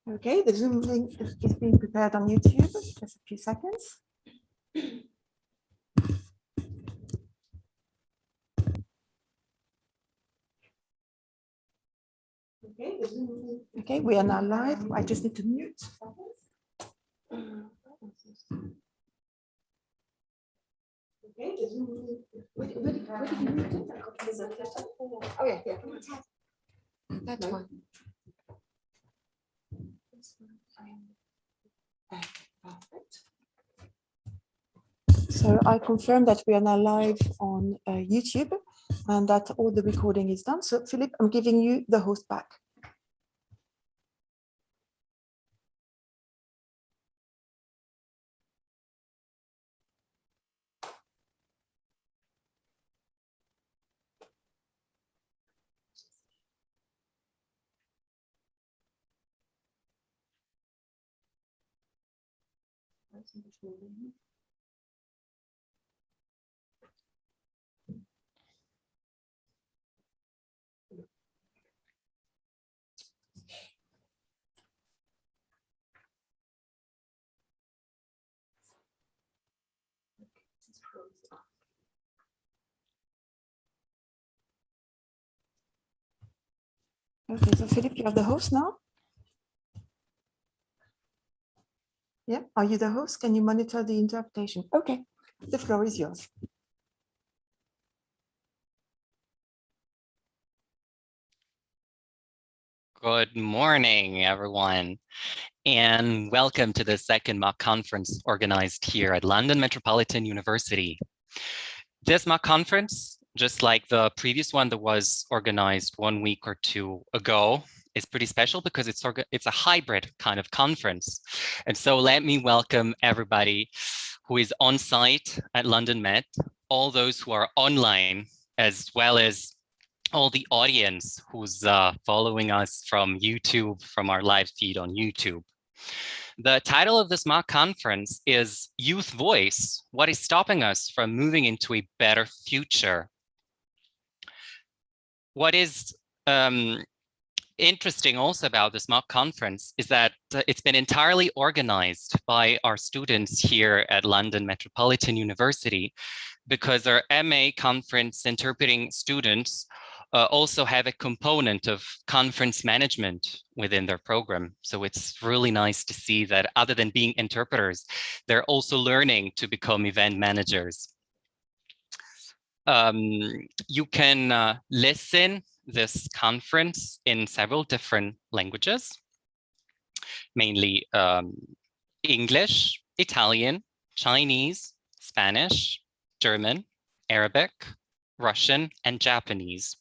Okay, the Zoom link is being prepared on YouTube. Just a few seconds. Okay, we are now live. I just need to mute. Okay, the Zoom link. Where did you mute it? Oh yeah, yeah. That one. Perfect. So I confirm that we are now live on YouTube and that all the recording is done. So Philip, I'm giving you the host back. Okay, so Philip, you are the host now? Yeah, are you the host? Can you monitor the interpretation? Okay, the floor is yours. Good morning, everyone, and welcome to the second mock conference organized here at London Metropolitan University. This mock conference, just like the previous one that was organized 1 week or two ago, is pretty special because it's a hybrid kind of conference. And so let me welcome everybody who is on site at London Met, all those who are online, as well as all the audience who's following us from YouTube, from our live feed on YouTube. The title of this mock conference is Youth Voice, What is Stopping Us from Moving into a Better Future? What is interesting also about this mock conference is that it's been entirely organized by our students here at London Metropolitan University, because our MA conference interpreting students also have a component of conference management within their program. So it's really nice to see that other than being interpreters, they're also learning to become event managers. You can listen this conference in several different languages, mainly English, Italian, Chinese, Spanish, German, Arabic, Russian, and Japanese.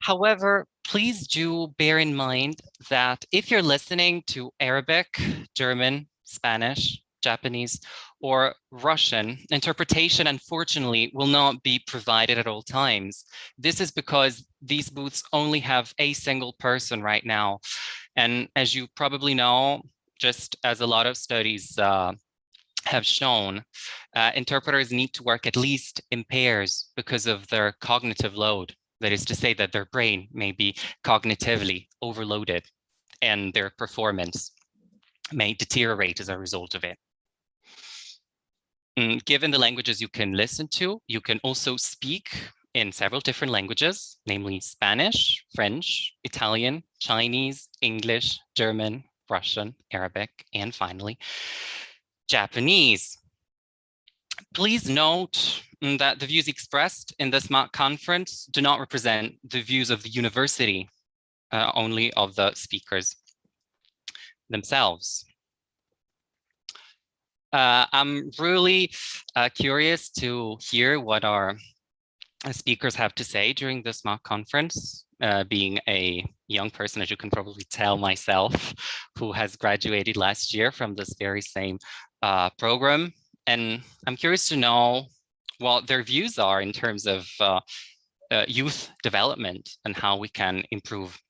However, please do bear in mind that if you're listening to Arabic, German, Spanish, Japanese, or Russian, interpretation, unfortunately, will not be provided at all times. This is because these booths only have a single person right now. And as you probably know, just as a lot of studies have shown, interpreters need to work at least in pairs because of their cognitive load. That is to say that their brain may be cognitively overloaded and their performance may deteriorate as a result of it. Given the languages you can listen to, you can also speak in several different languages, namely Spanish, French, Italian, Chinese, English, German, Russian, Arabic, and finally, Japanese. Please note that the views expressed in this mock conference do not represent the views of the university, only of the speakers themselves. I'm really curious to hear what our speakers have to say during this mock conference. Being a young person, as you can probably tell myself, who has graduated last year from this very same program. And I'm curious to know what their views are in terms of youth development and how we can improve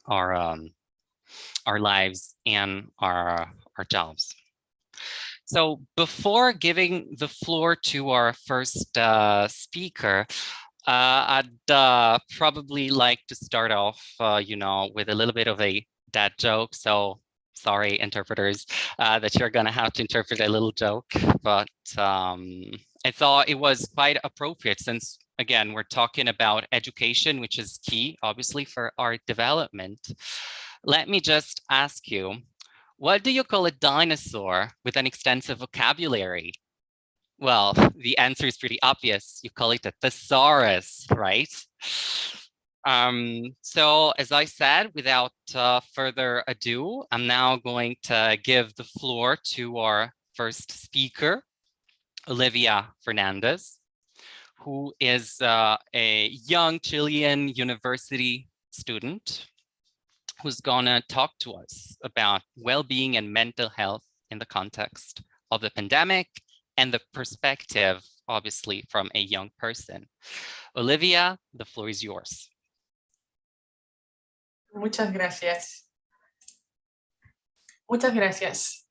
our lives and our jobs. So before giving the floor to our first speaker, I'd probably like to start off, with a little bit of a dad joke, so sorry, interpreters, that you're gonna have to interpret a little joke, but I thought it was quite appropriate since, again, we're talking about education, which is key, obviously, for our development. Let me just ask you, what do you call a dinosaur with an extensive vocabulary? Well, the answer is pretty obvious. You call it a thesaurus, right? So as I said, without further ado, I'm now going to give the floor to our first speaker, Olivia Fernandez, who is a young Chilean university student who's gonna talk to us about well-being and mental health in the context of the pandemic and the perspective, obviously, from a young person. Olivia, the floor is yours. Muchas gracias. Muchas gracias.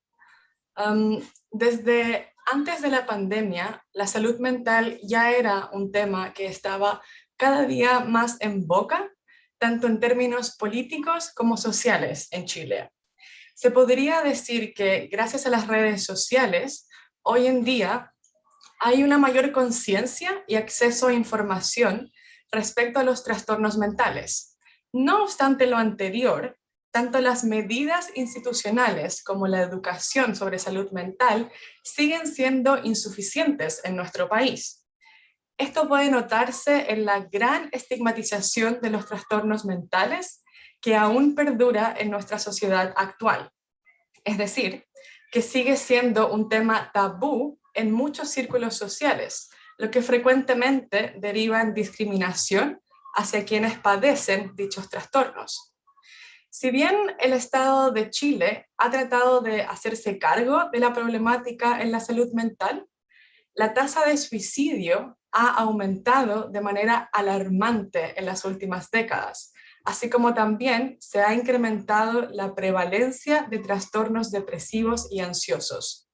Desde antes de la pandemia, la salud mental ya era un tema que estaba cada día más en boca, tanto en términos políticos como sociales en Chile. Se podría decir que gracias a las redes sociales, hoy en día hay una mayor conciencia y acceso a información respecto a los trastornos mentales. No obstante lo anterior, tanto las medidas institucionales como la educación sobre salud mental siguen siendo insuficientes en nuestro país. Esto puede notarse en la gran estigmatización de los trastornos mentales que aún perdura en nuestra sociedad actual. Es decir, que sigue siendo un tema tabú en muchos círculos sociales, lo que frecuentemente deriva en discriminación hacia quienes padecen dichos trastornos. Si bien el Estado de Chile ha tratado de hacerse cargo de la problemática en la salud mental, la tasa de suicidio ha aumentado de manera alarmante en las últimas décadas, así como también se ha incrementado la prevalencia de trastornos depresivos y ansiosos.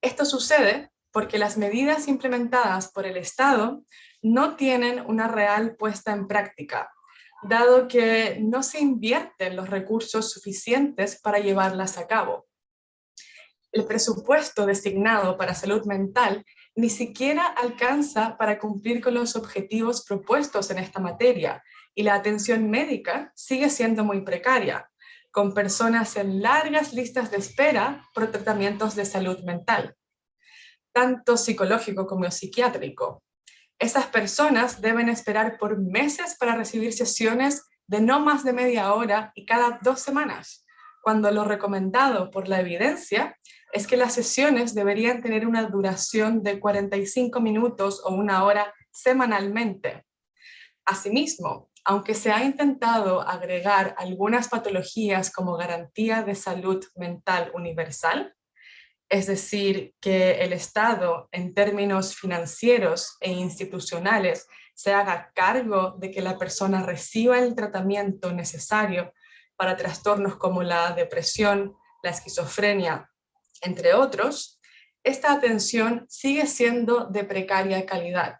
Esto sucede porque las medidas implementadas por el Estado no tienen una real puesta en práctica, dado que no se invierten los recursos suficientes para llevarlas a cabo. El presupuesto designado para salud mental ni siquiera alcanza para cumplir con los objetivos propuestos en esta materia, y la atención médica sigue siendo muy precaria, con personas en largas listas de espera por tratamientos de salud mental, tanto psicológico como psiquiátrico. Esas personas deben esperar por meses para recibir sesiones de no más de media hora y cada 2 semanas, cuando lo recomendado por la evidencia es que las sesiones deberían tener una duración de 45 minutos o 1 hora semanalmente. Asimismo, aunque se ha intentado agregar algunas patologías como garantía de salud mental universal, es decir, que el Estado, en términos financieros e institucionales, se haga cargo de que la persona reciba el tratamiento necesario para trastornos como la depresión, la esquizofrenia, entre otros, esta atención sigue siendo de precaria calidad.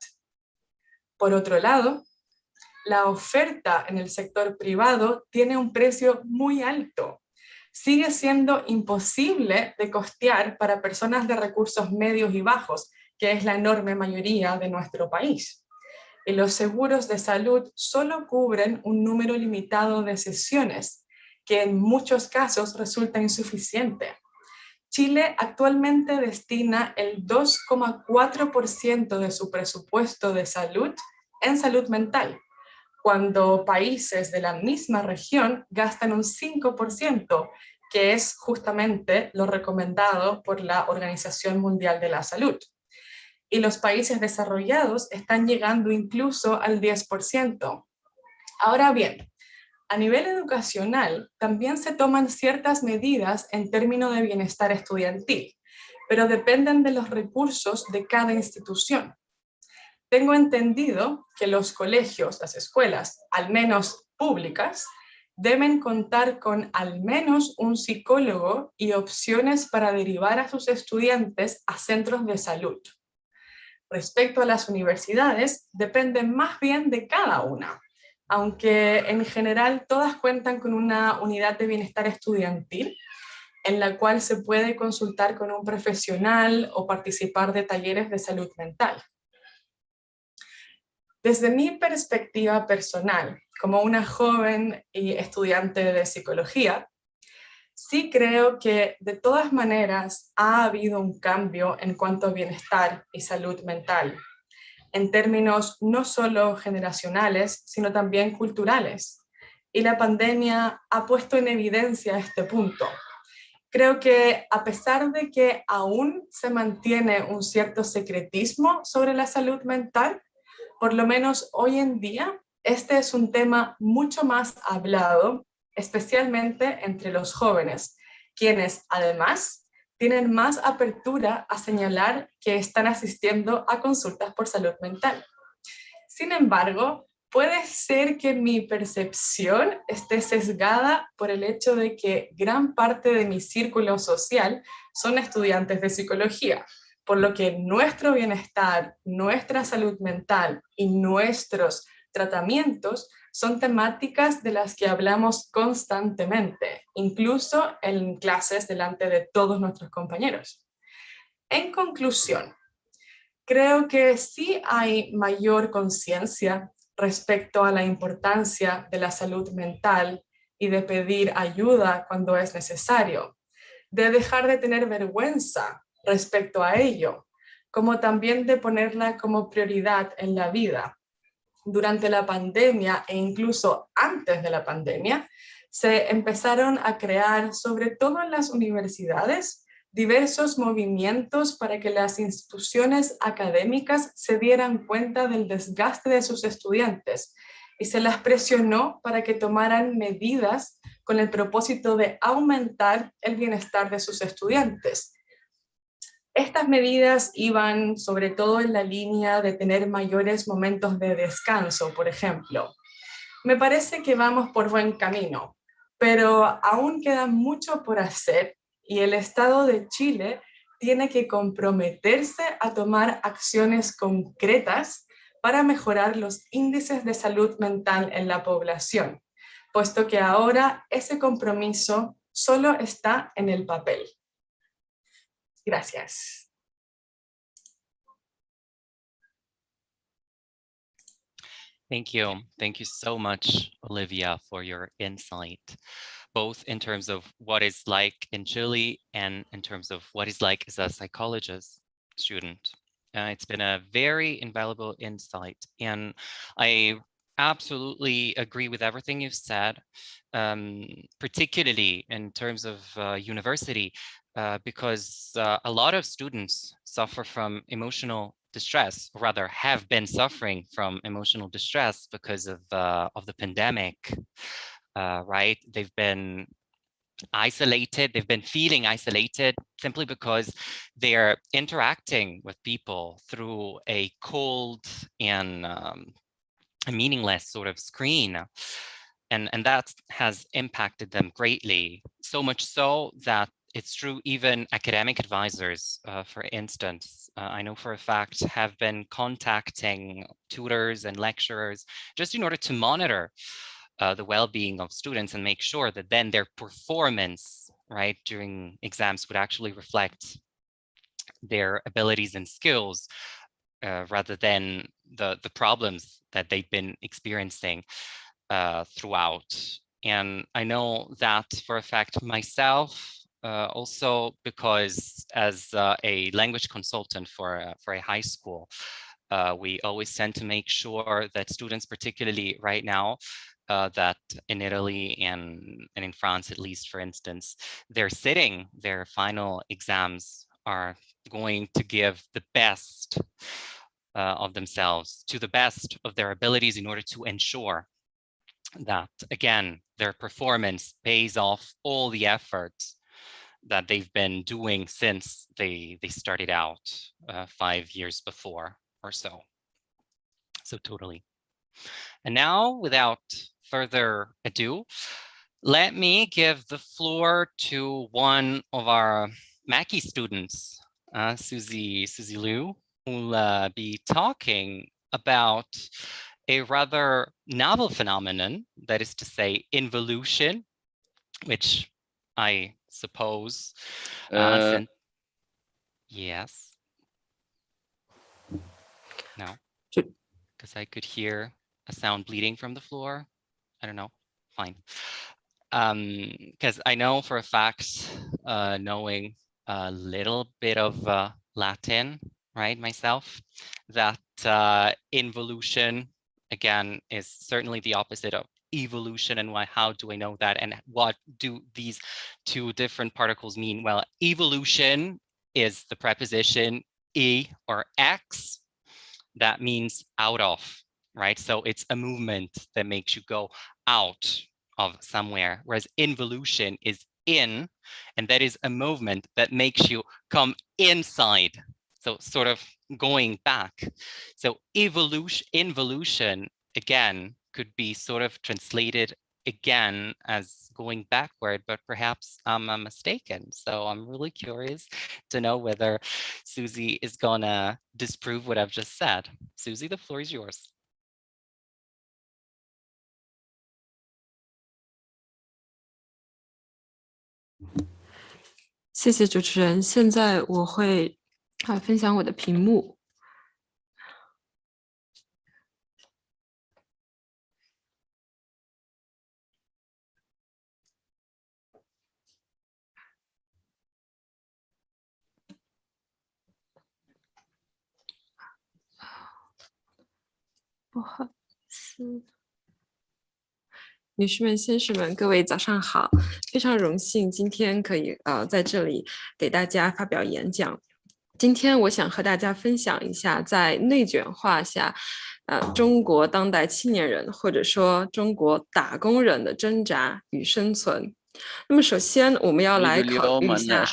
Por otro lado, la oferta en el sector privado tiene un precio muy alto. Sigue siendo imposible de costear para personas de recursos medios y bajos, que es la enorme mayoría de nuestro país. Y los seguros de salud solo cubren un número limitado de sesiones, que en muchos casos resulta insuficiente. Chile actualmente destina el 2,4% de su presupuesto de salud en salud mental, cuando países de la misma región gastan un 5%, que es justamente lo recomendado por la Organización Mundial de la Salud. Y los países desarrollados están llegando incluso al 10%. Ahora bien, a nivel educacional también se toman ciertas medidas en términos de bienestar estudiantil, pero dependen de los recursos de cada institución. Tengo entendido que los colegios, las escuelas, al menos públicas, deben contar con al menos un psicólogo y opciones para derivar a sus estudiantes a centros de salud. Respecto a las universidades, dependen más bien de cada una, aunque en general todas cuentan con una unidad de bienestar estudiantil en la cual se puede consultar con un profesional o participar de talleres de salud mental. Desde mi perspectiva personal, como una joven y estudiante de psicología, sí creo que de todas maneras ha habido un cambio en cuanto a bienestar y salud mental, en términos no solo generacionales, sino también culturales. Y la pandemia ha puesto en evidencia este punto. Creo que a pesar de que aún se mantiene un cierto secretismo sobre la salud mental, por lo menos hoy en día, este es un tema mucho más hablado, especialmente entre los jóvenes, quienes además tienen más apertura a señalar que están asistiendo a consultas por salud mental. Sin embargo, puede ser que mi percepción esté sesgada por el hecho de que gran parte de mi círculo social son estudiantes de psicología, por lo que nuestro bienestar, nuestra salud mental y nuestros tratamientos son temáticas de las que hablamos constantemente, incluso en clases delante de todos nuestros compañeros. En conclusión, creo que sí hay mayor conciencia respecto a la importancia de la salud mental y de pedir ayuda cuando es necesario, de dejar de tener vergüenza respecto a ello, como también de ponerla como prioridad en la vida. Durante la pandemia e incluso antes de la pandemia, se empezaron a crear, sobre todo en las universidades, diversos movimientos para que las instituciones académicas se dieran cuenta del desgaste de sus estudiantes y se las presionó para que tomaran medidas con el propósito de aumentar el bienestar de sus estudiantes. Estas medidas iban sobre todo en la línea de tener mayores momentos de descanso, por ejemplo. Me parece que vamos por buen camino, pero aún queda mucho por hacer y el Estado de Chile tiene que comprometerse a tomar acciones concretas para mejorar los índices de salud mental en la población, puesto que ahora ese compromiso solo está en el papel. Gracias. Thank you. Thank you so much, Olivia, for your insight, both in terms of what it's like in Chile and in terms of what it's like as a psychologist student. It's been a very invaluable insight, and I absolutely agree with everything you've said, particularly in terms of university, because a lot of students suffer from emotional distress, or rather have been suffering from emotional distress because of the pandemic, right? They've been isolated, they've been feeling isolated simply because they're interacting with people through a cold and a meaningless sort of screen. And that has impacted them greatly, so much so that it's true even academic advisors, for instance, I know for a fact, have been contacting tutors and lecturers just in order to monitor the well-being of students and make sure that then their performance, right, during exams would actually reflect their abilities and skills rather than the problems that they've been experiencing throughout. And I know that for a fact myself, also because as a language consultant for a high school, we always tend to make sure that students, particularly right now, that in Italy and in France, at least, for instance, they're sitting their final exams are going to give the best of themselves to the best of their abilities in order to ensure that, again, their performance pays off all the efforts that they've been doing since they started out 5 years before or so. So totally. And now, without further ado, let me give the floor to one of our Mackie students, Susie Liu, who will be talking about a rather novel phenomenon, that is to say, involution, which I suppose, yes, no, because I could hear a sound bleeding from the floor. I don't know, fine. Because I know for a fact, knowing a little bit of Latin, right, myself, that involution, again, is certainly the opposite of evolution. And why? How do I know that? And what do these two different particles mean? Well, evolution is the preposition e or x. That means out of, right? So it's a movement that makes you go out of somewhere, whereas involution is in, and that is a movement that makes you come inside. So sort of going back. So involution, again, could be sort of translated again as going backward, but perhaps I'm mistaken. So I'm really curious to know whether Susie is gonna disprove what I've just said. Susie, the floor is yours. 谢谢主持人。现在我会分享我的屏幕。不好意思。女士们、先生们，各位早上好！非常荣幸今天可以在这里给大家发表演讲。今天我想和大家分享一下，在内卷化下，中国当代青年人或者说中国打工人的挣扎与生存。那么首先我们要来考虑一下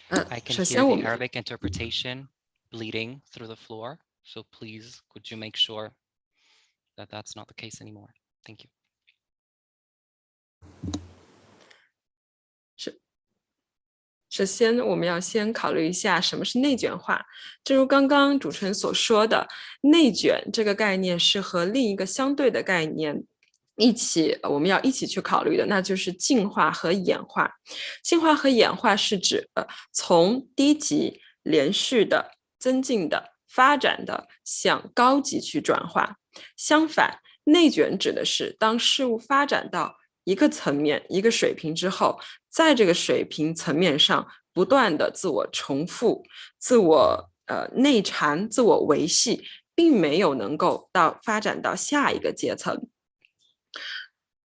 I can hear the Arabic interpretation bleeding through the floor. So please, could you make sure that that's not the case anymore? Thank you. 首先，我们要先考虑一下什么是内卷化。正如刚刚主持人所说的，内卷这个概念是和另一个相对的概念我们要一起去考虑的，那就是进化和演化。进化和演化是指从低级连续的、增进的、发展的向高级去转化。相反，内卷指的是当事物发展到一个层面、一个水平之后，在这个水平层面上不断的自我重复、自我内缠、自我维系，并没有能够发展到下一个阶层。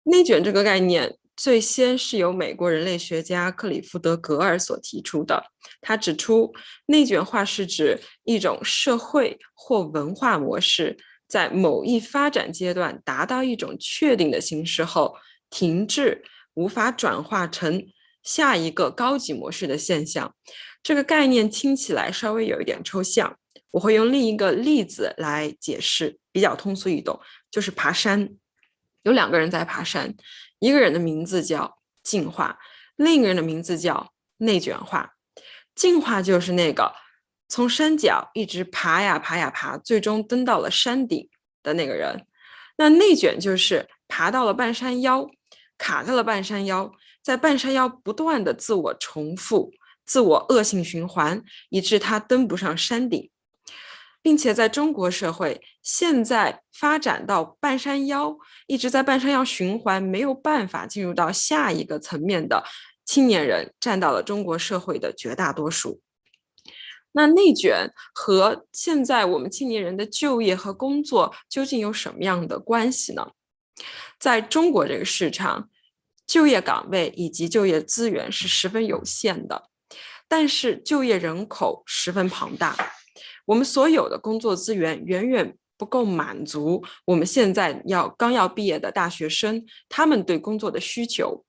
内卷这个概念最先是由美国人类学家克里夫德·格尔所提出的。他指出，内卷化是指一种社会或文化模式在某一发展阶段达到一种确定的形式后停滞，无法转化成下一个高级模式的现象。这个概念听起来稍微有一点抽象，我会用另一个例子来解释，比较通俗易懂，就是爬山。有2个人在爬山，一个人的名字叫进化，另一个人的名字叫内卷化。进化就是那个从山脚一直爬呀爬呀爬，最终登到了山顶的那个人。那内卷就是爬到了半山腰，卡在了半山腰，在半山腰不断的自我重复、自我恶性循环，以致他登不上山顶。并且在中国社会，现在发展到半山腰，一直在半山腰循环，没有办法进入到下一个层面的青年人，占到了中国社会的绝大多数。那内卷和现在我们青年人的就业和工作究竟有什么样的关系呢？在中国这个市场，就业岗位以及就业资源是十分有限的，但是就业人口十分庞大。我们所有的工作资源远远不够满足我们现在刚要毕业的大学生他们对工作的需求。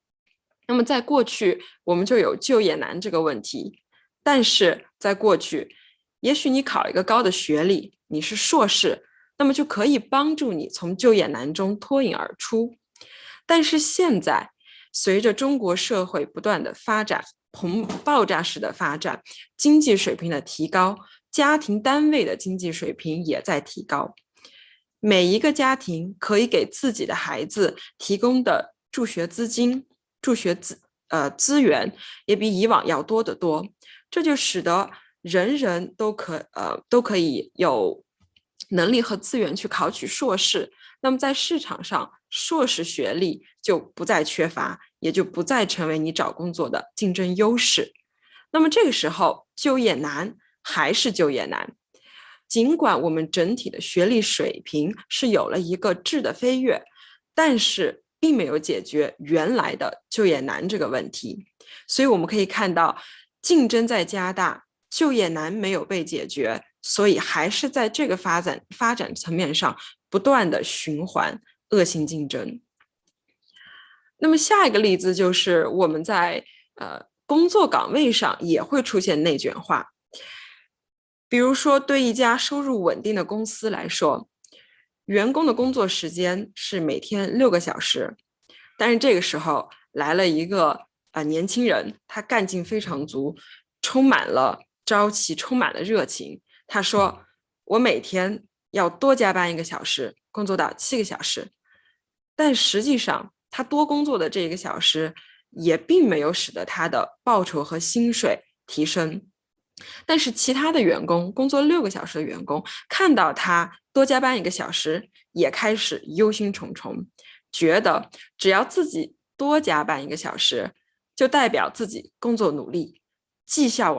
那么在过去我们就有就业难这个问题，但是在过去也许你考一个高的学历，你是硕士，那么就可以帮助你从就业难中脱颖而出。但是现在随着中国社会不断的发展，爆炸式的发展，经济水平的提高，家庭单位的经济水平也在提高。每一个家庭可以给自己的孩子提供的助学资金、助学资源也比以往要多得多，这就使得人人都可以有能力和资源去考取硕士。那么在市场上，硕士学历就不再缺乏，也就不再成为你找工作的竞争优势。那么这个时候，就业难还是就业难。尽管我们整体的学历水平是有了一个质的飞跃，但是并没有解决原来的就业难这个问题。所以我们可以看到，竞争在加大，就业难没有被解决，所以还是在这个发展层面上不断的循环恶性竞争。那么下一个例子就是我们在工作岗位上也会出现内卷化。比如说，对一家收入稳定的公司来说，员工的工作时间是每天6个小时，但是这个时候来了一个年轻人，他干劲非常足，充满了朝气，充满了热情。他说：“我每天要多加班1个小时，工作到7个小时。”但实际上，他多工作的这1个小时也并没有使得他的报酬和薪水提升。但是其他的员工，工作6个小时的员工，看到他多加班1个小时，也开始忧心忡忡，觉得只要自己多加班1个小时，就代表自己工作努力，绩效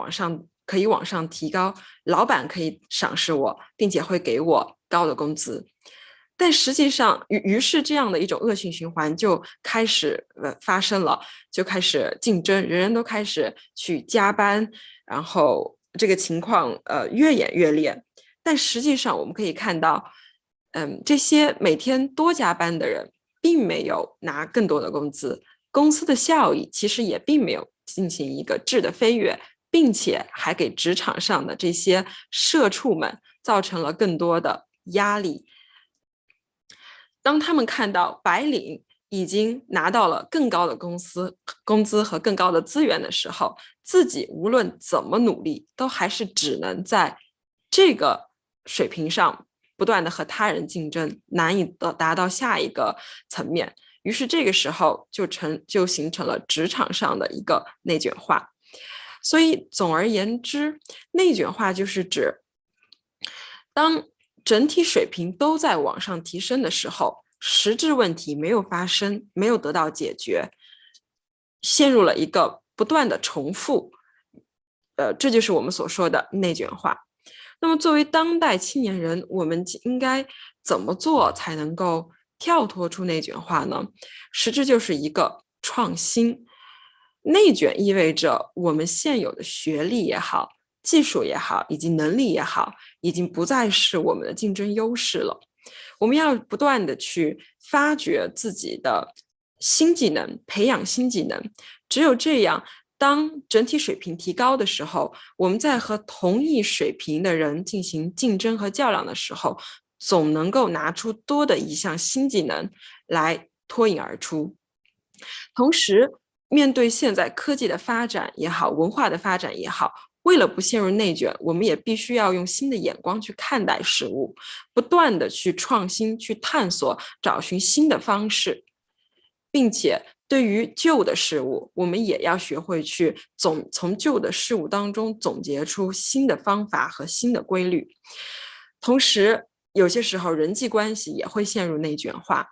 可以往上提高，老板可以赏识我，并且会给我高的工资。但实际上，于是这样的一种恶性循环就开始发生了，就开始竞争，人人都开始去加班，然后这个情况越演越烈。但实际上我们可以看到，这些每天多加班的人并没有拿更多的工资，公司的效益其实也并没有进行一个质的飞跃，并且还给职场上的这些社畜们造成了更多的压力。当他们看到白领已经拿到了更高的工资和更高的资源的时候，自己无论怎么努力，都还是只能在这个水平上不断的和他人竞争，难以达到下一个层面。于是这个时候就形成了职场上的一个内卷化。所以总而言之，内卷化就是指当整体水平都在往上提升的时候，实质问题没有发生，没有得到解决，陷入了一个不断的重复，这就是我们所说的内卷化。那么作为当代青年人，我们应该怎么做才能够跳脱出内卷化呢？实质就是一个创新。内卷意味着我们现有的学历也好，技术也好，以及能力也好，已经不再是我们的竞争优势了。我们要不断的去发掘自己的新技能，培养新技能。只有这样，当整体水平提高的时候，我们在和同一水平的人进行竞争和较量的时候，总能够拿出多的一项新技能来脱颖而出。同时，面对现在科技的发展也好，文化的发展也好，为了不陷入内卷，我们也必须要用新的眼光去看待事物，不断的去创新，去探索，找寻新的方式，并且对于旧的事物，我们也要学会去从旧的事物当中总结出新的方法和新的规律。同时，有些时候人际关系也会陷入内卷化。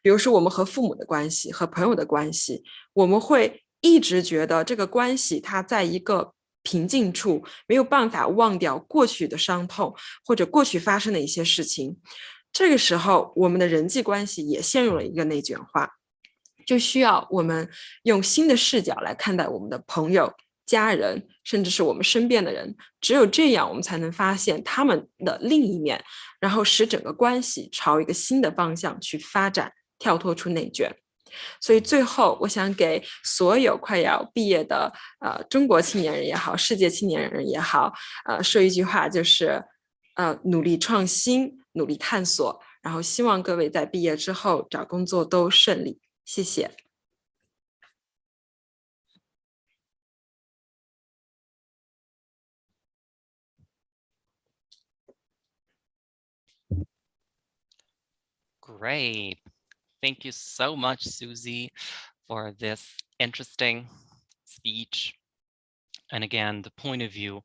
比如说我们和父母的关系，和朋友的关系，我们会一直觉得这个关系它在一个瓶颈处，没有办法忘掉过去的伤痛，或者过去发生的一些事情。这个时候，我们的人际关系也陷入了一个内卷化，就需要我们用新的视角来看待我们的朋友、家人，甚至是我们身边的人。只有这样，我们才能发现他们的另一面，然后使整个关系朝一个新的方向去发展，跳脱出内卷。所以最后，我想给所有快要毕业的中国青年人也好，世界青年人也好，说一句话，就是努力创新，努力探索，然后希望各位在毕业之后找工作都顺利。谢谢。Great. Thank you so much, Susie, for this interesting speech. And again, the point of view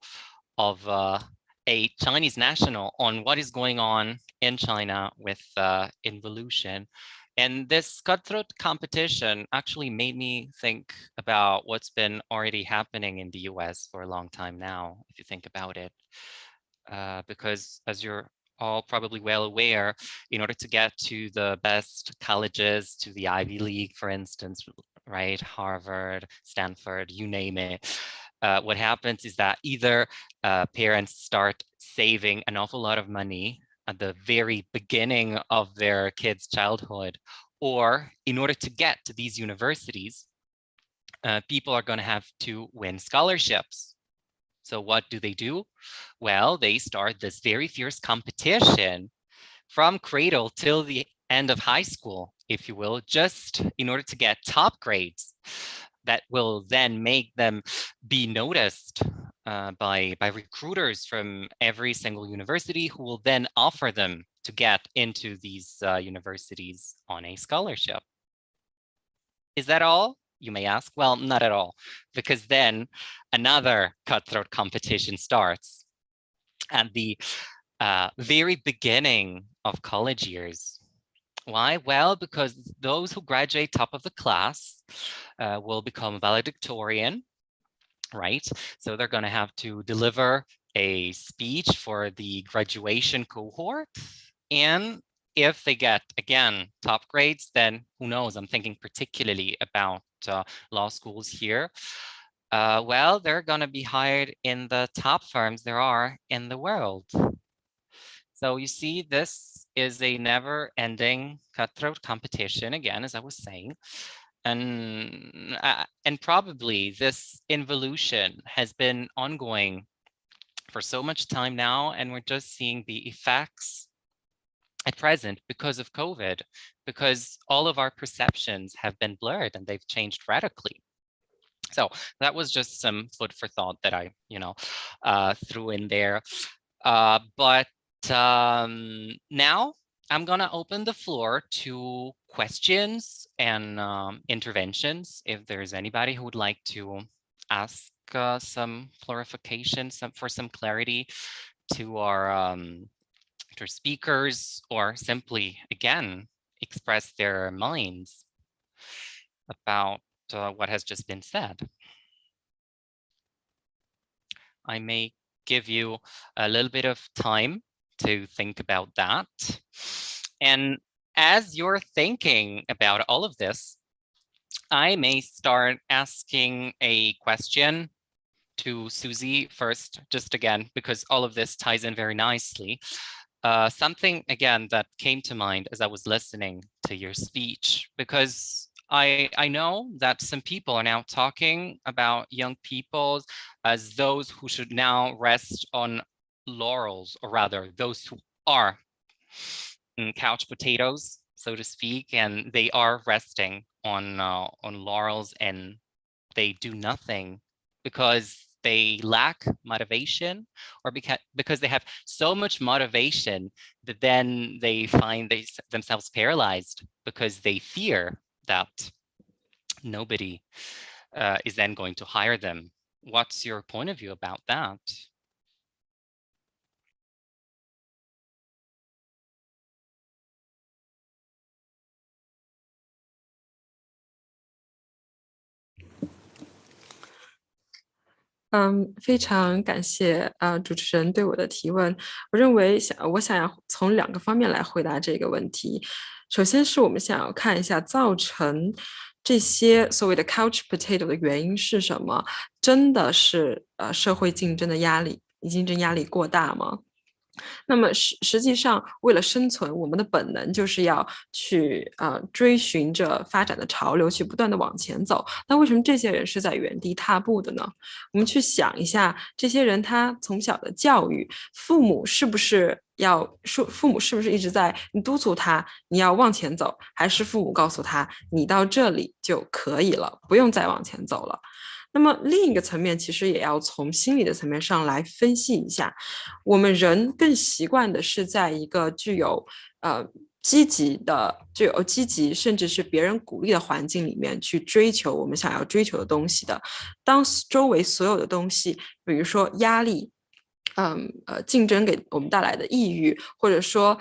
of a Chinese national on what is going on in China with involution. And this cutthroat competition actually made me think about what's been already happening in the US for a long time now, if you think about it. Because as you're all probably well aware, in order to get to the best colleges, to the Ivy League, for instance, right, Harvard, Stanford, you name it, what happens is that either parents start saving an awful lot of money at the very beginning of their kids' childhood, or in order to get to these universities, people are going to have to win scholarships. So what do? Well, they start this very fierce competition from cradle till the end of high school, if you will, just in order to get top grades that will then make them be noticed by recruiters from every single university, who will then offer them to get into these universities on a scholarship. Is that all? You may ask. Well, not at all, because then another cutthroat competition starts at the very beginning of college years. Why? Well, because those who graduate top of the class will become valedictorian, right? So they're going to have to deliver a speech for the graduation cohort. And if they get, again, top grades, then who knows? I'm thinking particularly about law schools here. Well, they're going to be hired in the top firms there are in the world. So you see, this is a never-ending cutthroat competition, again, as I was saying. And probably this involution has been ongoing for so much time now, and we're just seeing the effects at present because of COVID, because all of our perceptions have been blurred and they've changed radically. So that was just some food for thought that I, threw in there. But now I'm going to open the floor to questions and interventions. If there's anybody who would like to ask some clarification, for some clarity to our speakers, or simply, again, express their minds about what has just been said. I may give you a little bit of time to think about that. And as you're thinking about all of this, I may start asking a question to Susie first, just again, because all of this ties in very nicely. Something, again, that came to mind as I was listening to your speech, because I know that some people are now talking about young people as those who should now rest on laurels, or rather those who are couch potatoes, so to speak, and they are resting on laurels, and they do nothing because they lack motivation, or because they have so much motivation that then they find themselves paralyzed because they fear that nobody is then going to hire them. What's your point of view about that?非常感谢主持人对我的提问。我认为我想要从2个方面来回答这个问题。首先是我们想要看一下造成这些所谓的 couch potato 的原因是什么？真的是社会竞争压力过大吗？那么实际上，为了生存，我们的本能就是要去追寻着发展的潮流，去不断的往前走。那为什么这些人是在原地踏步的呢？我们去想一下，这些人他从小的教育，父母是不是一直在督促他你要往前走，还是父母告诉他你到这里就可以了，不用再往前走了？那么另一个层面，其实也要从心理的层面上来分析一下。我们人更习惯的是在一个具有积极的、具有积极甚至是别人鼓励的环境里面去追求我们想要追求的东西的。当周围所有的东西，比如说压力，竞争给我们带来的抑郁，或者说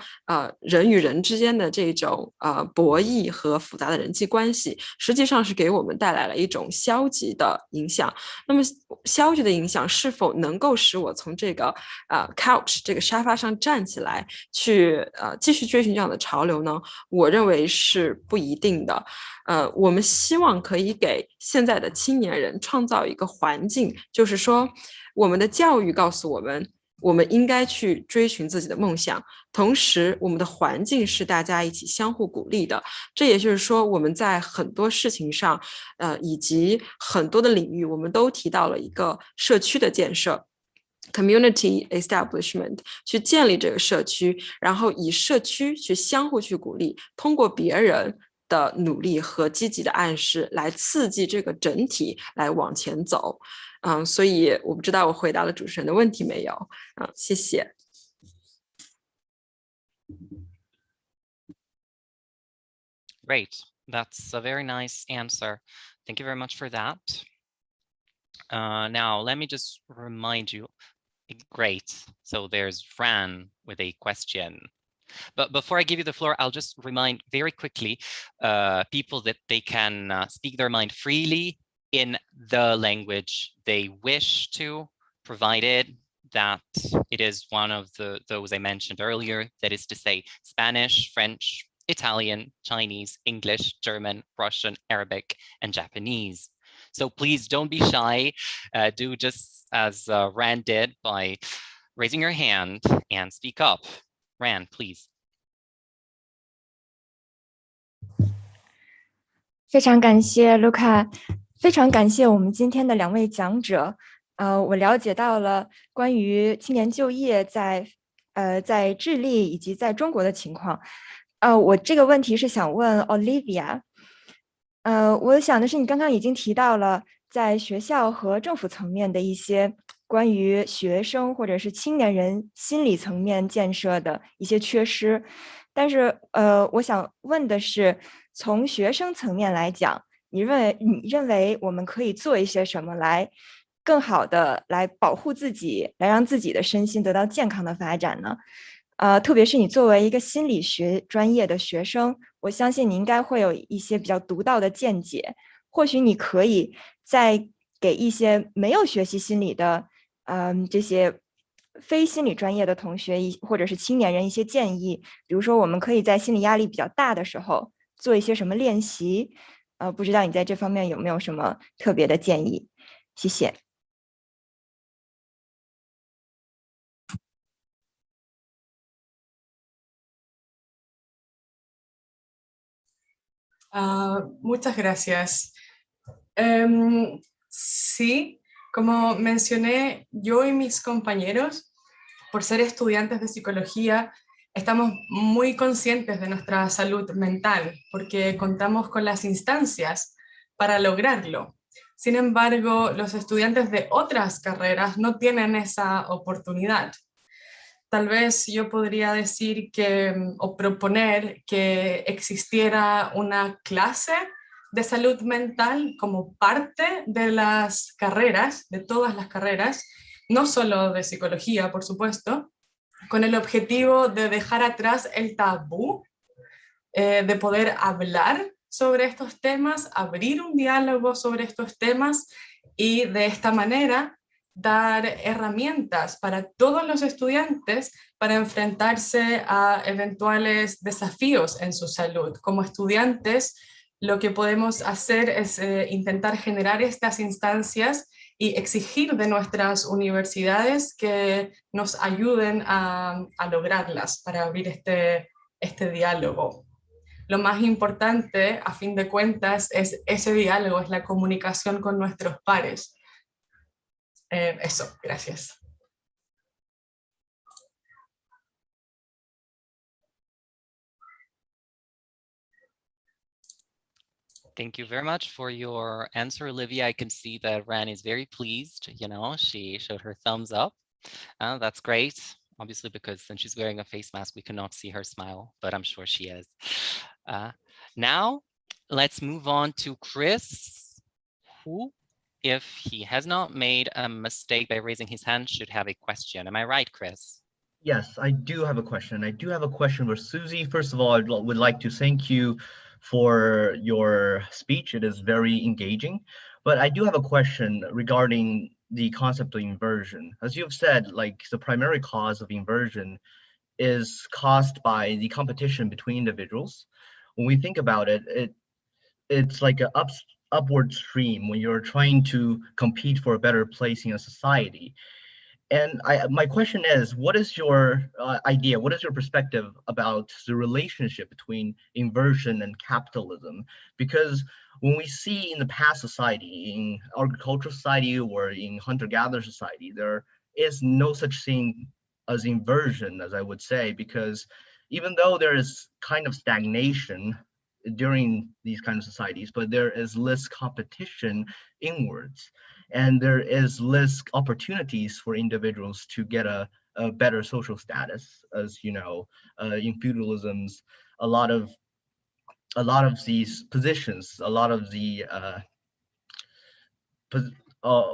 人与人之间的这种博弈和复杂的人际关系，实际上是给我们带来了一种消极的影响。那么消极的影响是否能够使我从这个couch 这个沙发上站起来，去继续追寻这样的潮流呢？我认为是不一定的。我们希望可以给现在的青年人创造一个环境，就是说，我们的教育告诉我们，我们应该去追寻自己的梦想，同时我们的环境是大家一起相互鼓励的。这也就是说，我们在很多事情上，以及很多的领域，我们都提到了一个社区的建设。community establishment 去建立这个社区，然后以社区去相互去鼓励，通过别人的努力和积极的暗示来刺激这个整体来往前走。所以我不知道我回答了主持人的问题没有？谢谢。Great, that's a very nice answer. Thank you very much for that. Now, let me just remind you. Great. So there's Fran with a question. But before I give you the floor, I'll just remind very quickly people that they can speak their mind freely in the language they wish to, provided that it is one of those I mentioned earlier, that is to say Spanish, French, Italian, Chinese, English, German, Russian, Arabic, and Japanese. So please don't be shy. Do just as Rand did by raising your hand and speak up. Rand, please. 非常感谢卢卡，非常感谢我们今天的2位讲者。我了解到了关于青年就业在智利以及在中国的情况。我这个问题是想问 Olivia。我想的是你刚刚已经提到了在学校和政府层面的一些关于学生或者是青年人心理层面建设的一些缺失，但是我想问的是，从学生层面来讲，你认为我们可以做一些什么来更好的来保护自己，来让自己的身心得到健康的发展呢？特别是你作为一个心理学专业的学生，我相信你应该会有一些比较独到的见解。或许你可以再给一些没有学习心理的，这些非心理专业的同学或者是青年人一些建议。比如说，我们可以在心理压力比较大的时候做一些什么练习。不知道你在这方面有没有什么特别的建议？谢谢。Muchas gracias. Sí, como mencioné, yo y mis compañeros, por ser estudiantes de psicología, estamos muy conscientes de nuestra salud mental porque contamos con las instancias para lograrlo. Sin embargo, los estudiantes de otras carreras no tienen esa oportunidad. Tal vez yo podría decir o proponer que existiera una clase de salud mental como parte de las carreras, de todas las carreras, no solo de psicología, por supuesto, con el objetivo de dejar atrás el tabú, de poder hablar sobre estos temas, abrir un diálogo sobre estos temas y de esta manera dar herramientas para todos los estudiantes para enfrentarse a eventuales desafíos en su salud. Como estudiantes, lo que podemos hacer es intentar generar estas instancias y exigir de nuestras universidades que nos ayuden a lograrlas para abrir este diálogo. Lo más importante, a fin de cuentas, es ese diálogo, es la comunicación con nuestros pares. Eso, gracias. Thank you very much for your answer, Olivia. I can see that Ran is very pleased. You know, she showed her thumbs up. That's great. obviously, because since she's wearing a face mask, we cannot see her smile, but I'm sure she is. Now, let's move on to Chris, who, if he has not made a mistake by raising his hand, should have a question. Am I right, Chris? Yes, I do have a question. I do have a question for Susie. First of all, I would like to thank you for your speech. It is very engaging. But I do have a question regarding the concept of inversion. As you've said, like the primary cause of inversion is caused by the competition between individuals. When we think about it, it's like an upward stream when you're trying to compete for a better place in a society. And my question is, what is your idea? What is your perspective about the relationship between inversion and capitalism? Because when we see in the past society, in agricultural society or in hunter-gatherer society, there is no such thing as inversion, as I would say, because even though there is kind of stagnation during these kind of societies, but there is less competition inwards. And there is less opportunities for individuals to get a better social status, as you know, in feudalisms, a lot of these positions, a lot of the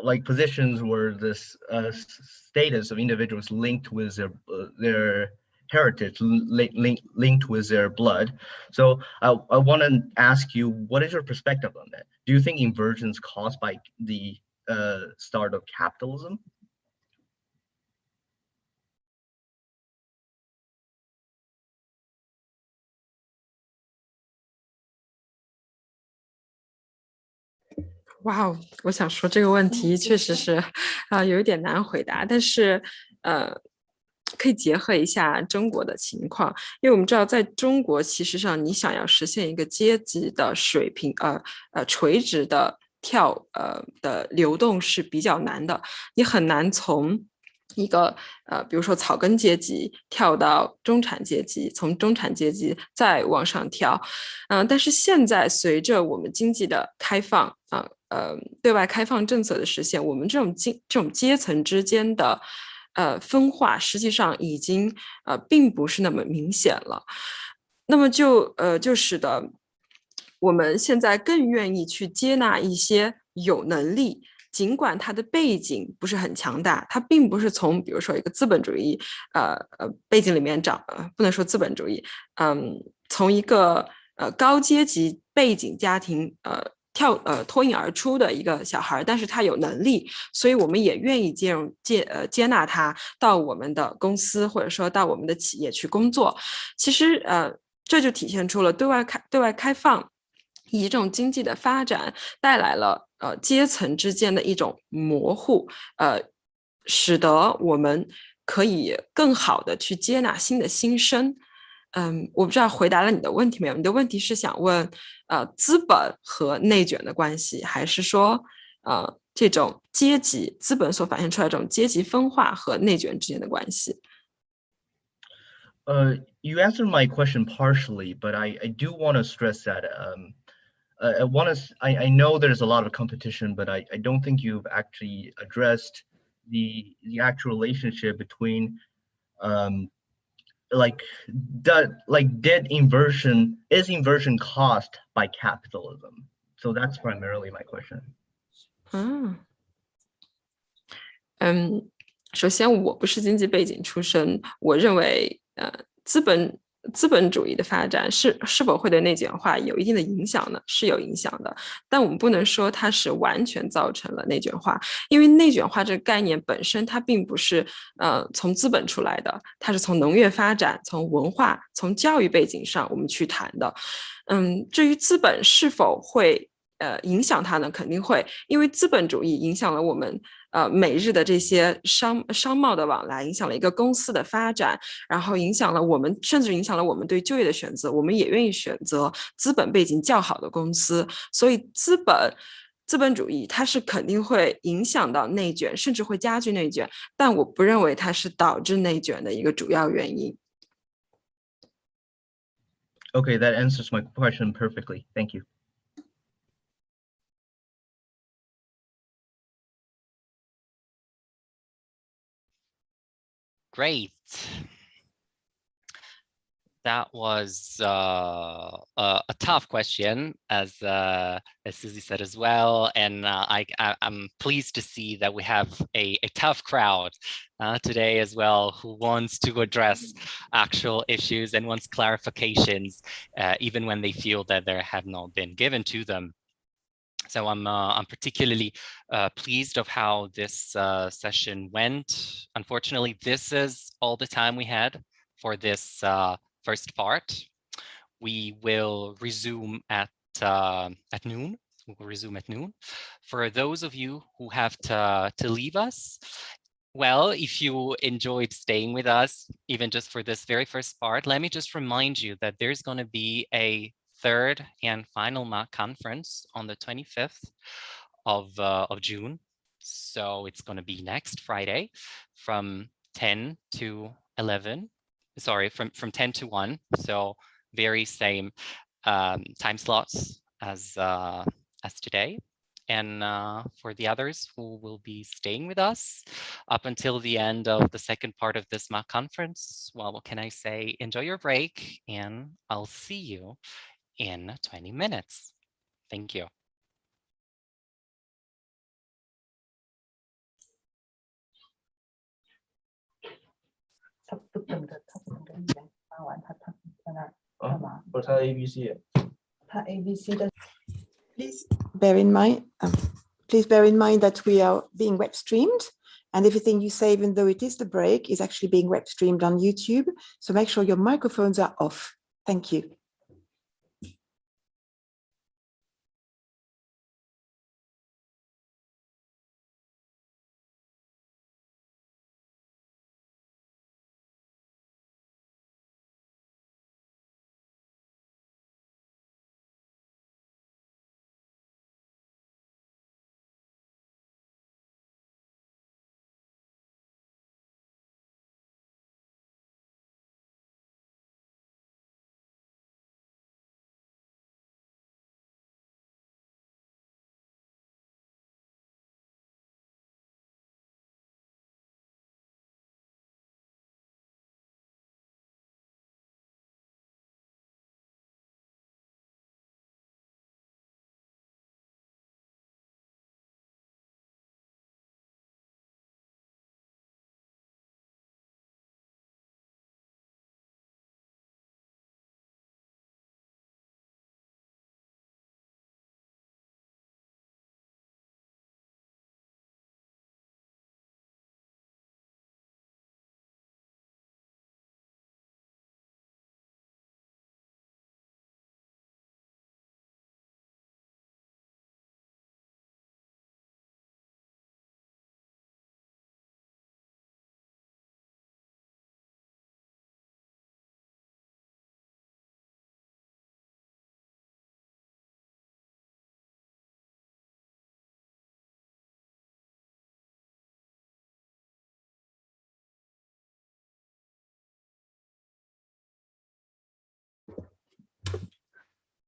like positions where this status of individuals linked with their heritage, linked with their blood. So I want to ask you, what is your perspective on that? Do you think inversion is caused by the start of capitalism?哇哦，我想说这个问题确实是有一点难回答，但是可以结合一下中国的情况，因为我们知道在中国，其实上你想要实现一个阶级的水平，垂直的的流动是比较难的，你很难从一个比如说草根阶级跳到中产阶级，从中产阶级再往上跳，但是现在随着我们经济的开放对外开放政策的实现，我们这种阶层之间的分化，实际上已经并不是那么明显了。那么就使得我们现在更愿意去接纳一些有能力，尽管他的背景不是很强大，他并不是从比如说一个资本主义背景里面不能说资本主义，从一个高阶级背景家庭脱颖而出的一个小孩，但是他有能力，所以我们也愿意接纳他到我们的公司或者说到我们的企业去工作。其实这就体现出了对外开放以及这种经济的发展带来了阶层之间的一种模糊，使得我们可以更好的去接纳新的新生。我不知道回答了你的问题没有？你的问题是想问资本和内卷的关系，还是说这种资本所反映出来这种阶级分化和内卷之间的关系？You answered my question partially, but I do want to stress that I know there's a lot of competition, but I don't think you've actually addressed the actual relationship between is inversion caused by capitalism? So that's primarily my question. 首先我不是经济背景出身，我认为资本主义的发展是否会对内卷化有一定的影响呢？是有影响的，但我们不能说它是完全造成了内卷化，因为内卷化这个概念本身它并不是从资本出来的，它是从农业发展、从文化、从教育背景上我们去谈的。至于资本是否会影响它呢？肯定会，因为资本主义影响了我们每日的这些商贸的往来，影响了一个公司的发展，然后影响了我们，甚至影响了我们对就业的选择。我们也愿意选择资本背景较好的公司，所以资本主义它是肯定会影响到内卷，甚至会加剧内卷，但我不认为它是导致内卷的一个主要原因。Okay, that answers my question perfectly. Thank you. Great. That was a tough question, as Susie said as well, and I'm pleased to see that we have a tough crowd today as well, who wants to address actual issues and wants clarifications, even when they feel that there have not been given to them. So I'm particularly pleased of how this session went. Unfortunately, this is all the time we had for this first part. We will resume at noon. We will resume at noon. For those of you who have to leave us, well, if you enjoyed staying with us, even just for this very first part, let me just remind you that there's going to be a third and final mock conference on the 25th of June. So it's going to be next Friday from 10 to 11. Sorry, from 10 to 1. So very same time slots as today. And for the others who will be staying with us up until the end of the second part of this mock conference, well, what can I say? Enjoy your break, and I'll see you in 20 minutes. Thank you. Please bear in mind that we are being web streamed, and everything you say, even though it is the break, is actually being web streamed on YouTube. So make sure your microphones are off. Thank you.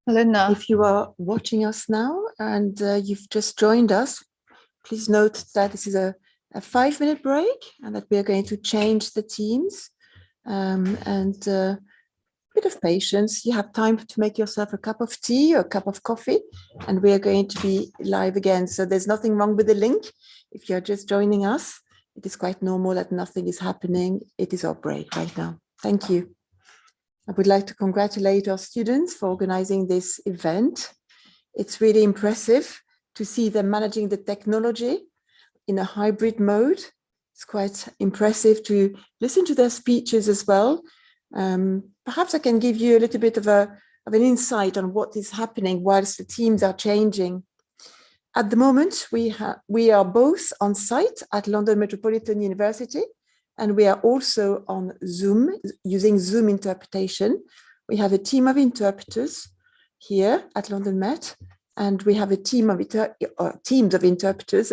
Helena. If you are watching us now and you've just joined us, please note that this is a 5-minute break and that we are going to change the teams. And a bit of patience. You have time to make yourself a cup of tea or a cup of coffee, and we are going to be live again. So there's nothing wrong with the link. If you're just joining us, it is quite normal that nothing is happening. It is our break right now. Thank you. I would like to congratulate our students for organizing this event. It's really impressive to see them managing the technology in a hybrid mode. It's quite impressive to listen to their speeches as well. Perhaps I can give you a little bit of an insight on what is happening whilst the teams are changing. At the moment, we are both on site at London Metropolitan University, and we are also on Zoom, using Zoom interpretation. We have a team of interpreters here at London Met, and we have a team of teams of interpreters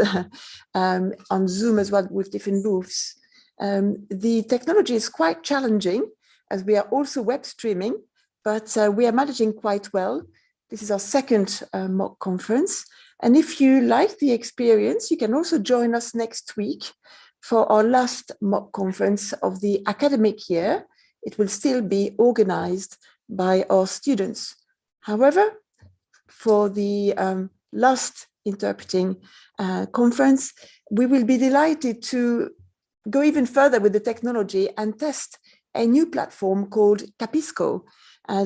on Zoom as well, with different booths. The technology is quite challenging, as we are also web streaming, but we are managing quite well. This is our second mock conference. And if you like the experience, you can also join us next week for our last mock conference of the academic year, it will still be organized by our students. However, for the last interpreting conference, we will be delighted to go even further with the technology and test a new platform called Capisco.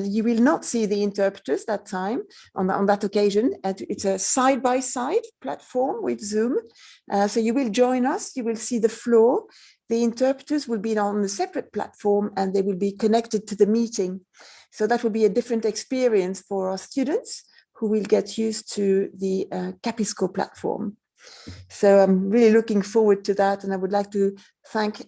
You will not see the interpreters that time, on that occasion. It's a side-by-side platform with Zoom. So you will join us, you will see the floor. The interpreters will be on a separate platform and they will be connected to the meeting. So that will be a different experience for our students who will get used to the Capisco platform. So I'm really looking forward to that. And I would like to thank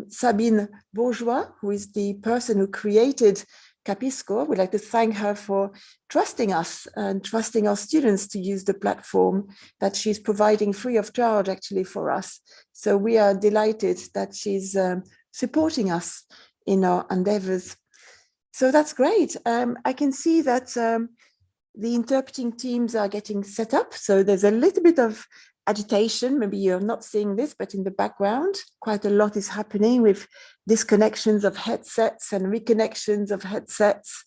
Sabine Bourgeois, who is the person who created Capisco. I would like to thank her for trusting us and trusting our students to use the platform that she's providing free of charge actually for us. So we are delighted that she's supporting us in our endeavors. So that's great. I can see that the interpreting teams are getting set up. So there's a little bit of agitation. Maybe you're not seeing this, but in the background, quite a lot is happening with disconnections of headsets and reconnections of headsets.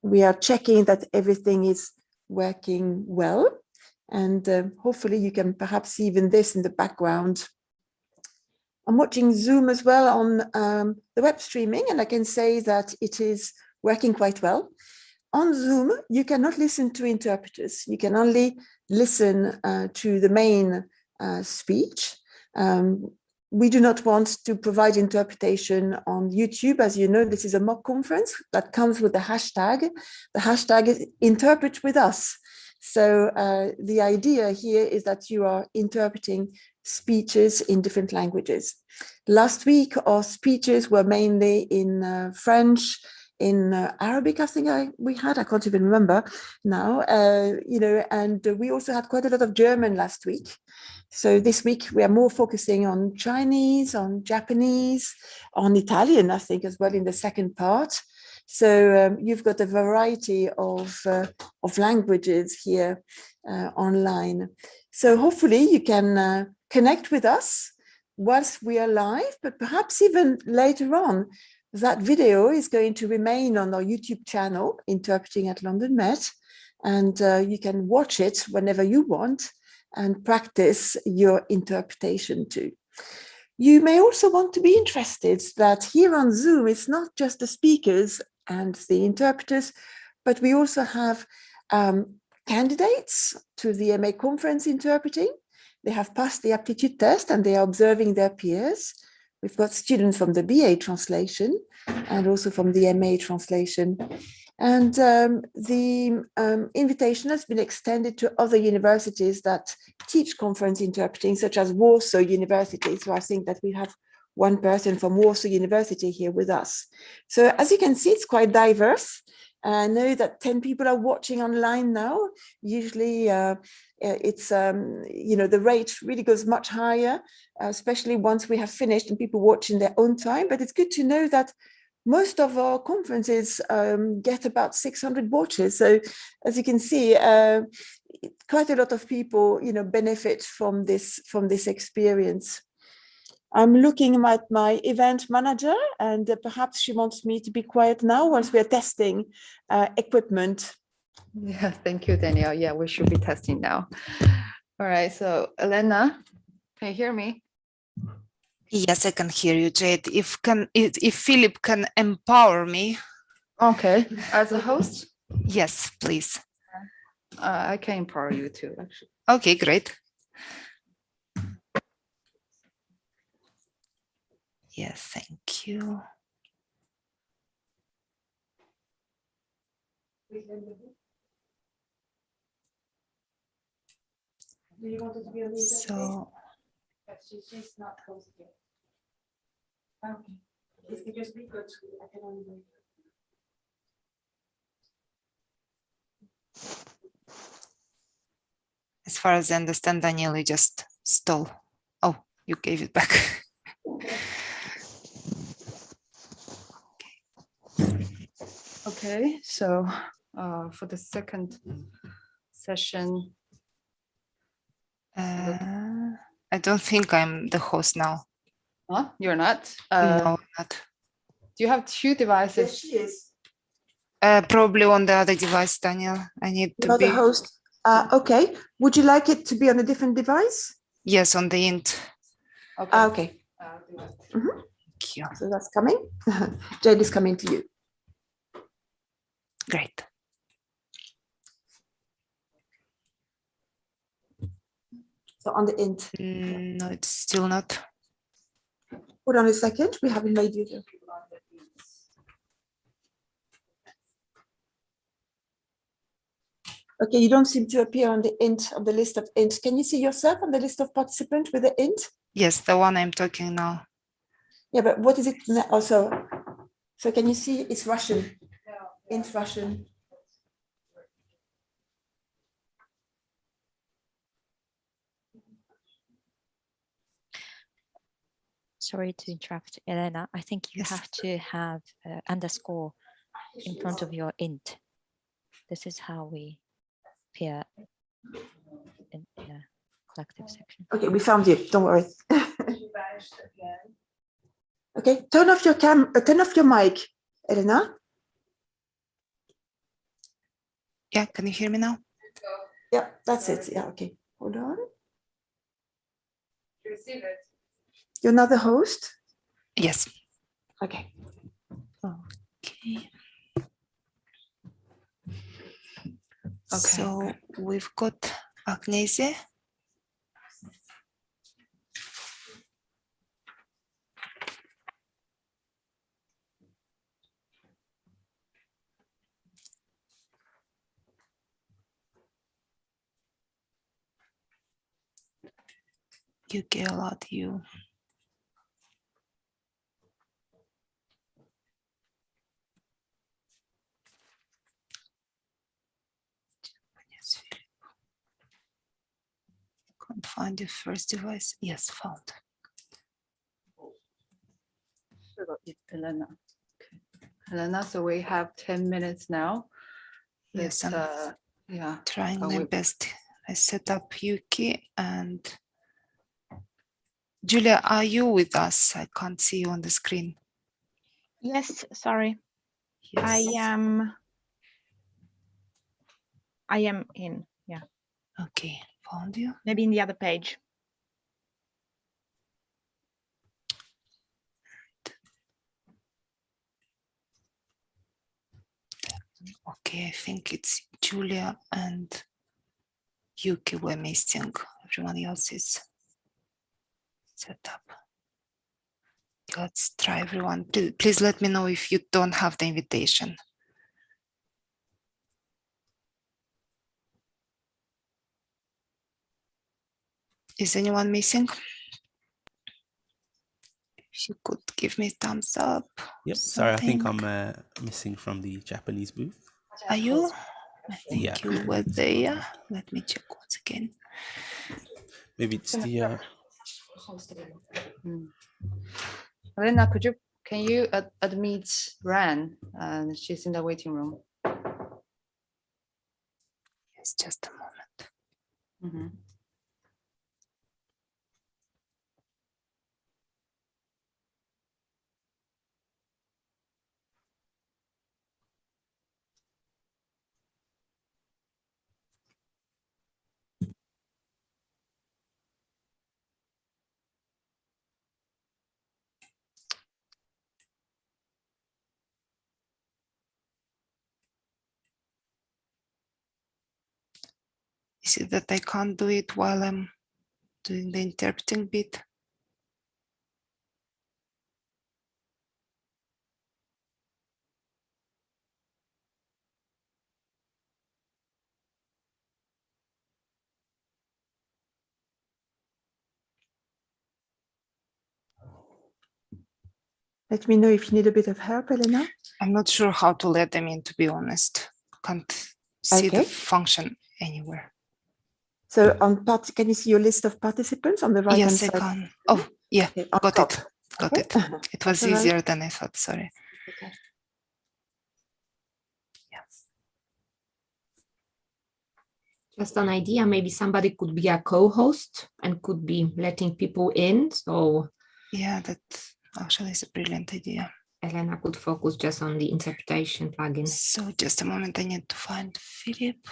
We are checking that everything is working well. And hopefully you can perhaps see even this in the background. I'm watching Zoom as well on the web streaming, and I can say that it is working quite well. On Zoom, you cannot listen to interpreters. You can only listen to the main speech. We do not want to provide interpretation on YouTube. As you know, this is a mock conference that comes with the hashtag. The hashtag is interpret with us. So the idea here is that you are interpreting speeches in different languages. Last week, our speeches were mainly in French, in Arabic, I think we had, I can't even remember now, and we also had quite a lot of German last week. So this week we are more focusing on Chinese, on Japanese, on Italian, I think as well in the second part. So you've got a variety of languages here online. So hopefully you can connect with us whilst we are live, but perhaps even later on. That video is going to remain on our YouTube channel, Interpreting at London Met, and you can watch it whenever you want and practice your interpretation too. You may also want to be interested that here on Zoom, it's not just the speakers and the interpreters, but we also have candidates to the MA conference interpreting. They have passed the aptitude test and they are observing their peers. We've got students from the BA translation and also from the MA translation. And the invitation has been extended to other universities that teach conference interpreting, such as Warsaw University. So I think that we have one person from Warsaw University here with us. So as you can see, it's quite diverse. I know that 10 people are watching online now. Usually it's, the rate really goes much higher, especially once we have finished and people watch in their own time. But it's good to know that most of our conferences get about 600 watches. So as you can see, quite a lot of people, benefit from this experience. I'm looking at my event manager, and perhaps she wants me to be quiet now once we are testing equipment. Yeah, thank you, Danielle. Yeah, we should be testing now. All right, so Elena, can you hear me? Yes, I can hear you, Jade. If Philip can empower me. Okay, as a host? Yes, please. I can empower you too, actually. Okay, great. Yes, thank you. So she's not hosting it. Okay. This could just be good. I can only wait. as far as I understand, Daniel, you just stole. Oh, you gave it back. Okay, so for the second session, I don't think I'm the host now. Huh? You're not? No, not. Do you have two devices? she is. Probably on the other device, Daniel. I need to Not the be. host. Okay. Would you like it to be on a different device? Yes, on the int. Okay. Okay. I'll do it. Thank you. So that's coming. Jade is coming to you. Great. So on the int. No, it's still not. Hold on a second. We haven't made you. Okay, you don't seem to appear on the int, on the list of int. Can you see yourself on the list of participants with the int? Yes, the one I'm talking now. Yeah, but what is it also? So can you see it's Russian? Int Russian. Sorry to interrupt, Elena. I think you have to have underscore in front of your int. This is how we appear in a collective section. Okay, we found you. Don't worry. Okay, turn off your turn off your mic, Elena. Yeah, can you hear me now? Yeah, that's it. Yeah, okay. Hold on. You're not the host? Yes. Okay. Okay. So we've got Agnese. UK allowed you. Can't find the first device. Yes, found. Elena. Okay. Elena, so we have 10 minutes now. Yes, Let's, I'm yeah. trying my best. I set up Yuki and Julia, are you with us? I can't see you on the screen. Yes, sorry. Yes. I am in, yeah. Okay, found you. Maybe in the other page. Okay, I think it's Julia and Yuki were missing. Everyone else is set up. Let's try everyone. Please let me know if you don't have the invitation. Is anyone missing? If you could give me thumbs up. Yep, sorry, I think something. I'm missing from the Japanese booth. Are you? I think Yeah. you were there. Let me check once again. Maybe it's the Elena, can you admit Ran? And she's in the waiting room. Yes, just a moment. Is it that I can't do it while I'm doing the interpreting bit? Let me know if you need a bit of help, Elena. I'm not sure how to let them in, to be honest. Can't see the Okay. function anywhere. So can you see your list of participants on the right hand Yes, side? I can. Oh, yeah, Okay, on got top. it. Got Okay. it. It was All right. easier than I thought. Sorry. Okay. Yes. Just an idea, maybe somebody could be a co-host and could be letting people in. So Yeah, that actually is a brilliant idea. Elena could focus just on the interpretation plugin. So just a moment, I need to find Philip.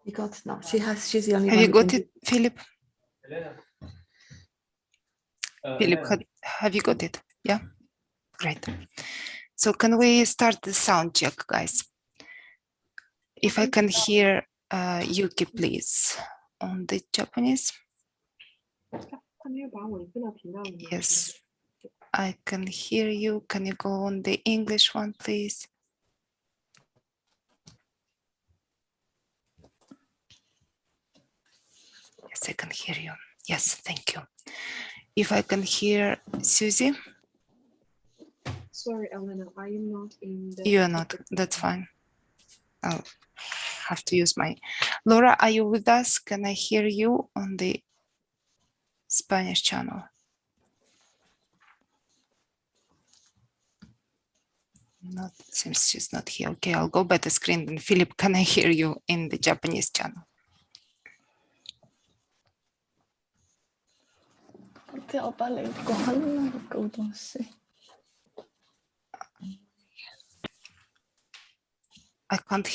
You got no. She's the only Have one. you who got can it, Philip? Philip, have you got it? Yeah, great. So can we start the sound check, guys? If I can hear Yuki, please, on the Japanese. Yes, I can hear you. Can you go on the English one, please? Yes, I can hear you. Yes, thank you. If I can hear Susie. Sorry, Elena, I am not in the... You are not, that's fine. I'll have to use my... Laura, are you with us? Can I hear you on the Spanish channel? Not, seems she's not here. Okay, I'll go better screen. Then Philip, can I hear you in the Japanese channel? I can't.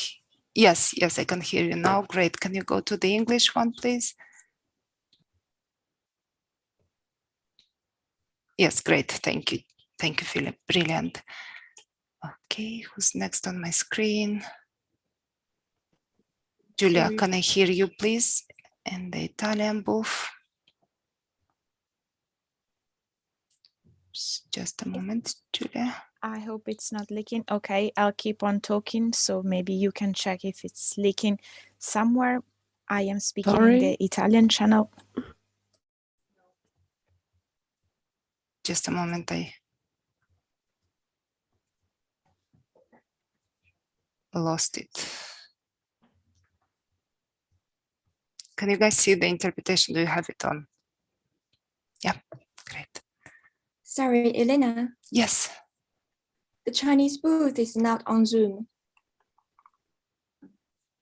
Yes, I can hear you now. Great. Can you go to the English one, please? Yes, great. Thank you. Thank you, Philip. Brilliant. Okay, who's next on my screen? Julia, can I hear you, please? In the Italian booth. Just a moment, Julia. I hope it's not leaking. Okay, I'll keep on talking. So maybe you can check if it's leaking somewhere. I am speaking in the Italian channel. Just a moment, I lost it. Can you guys see the interpretation? Do you have it on? Yeah, great. Sorry, Elena. Yes. The Chinese booth is not on Zoom.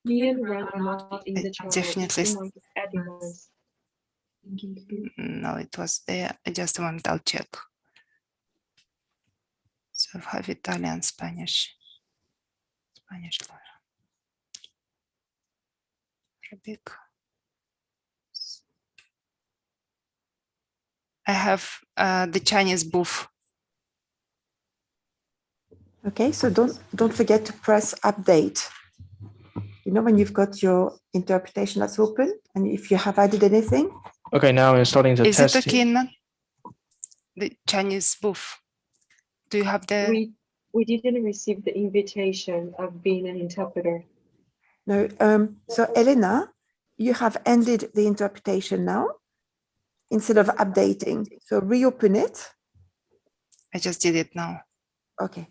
Me and Ren are not in the channel. Definitely. Editors. No, it was there. Just a moment, I'll check. So I have Italian, Spanish, Arabic. I have the Chinese booth. Okay, so don't forget to press update. You know when you've got your interpretation that's open, and if you have added anything. Okay, now I'm starting to Is test. it okay now? The Chinese booth. Do you have the? We didn't receive the invitation of being an interpreter. No. So Elena, you have ended the interpretation now instead of updating. So reopen it. I just did it now. Okay.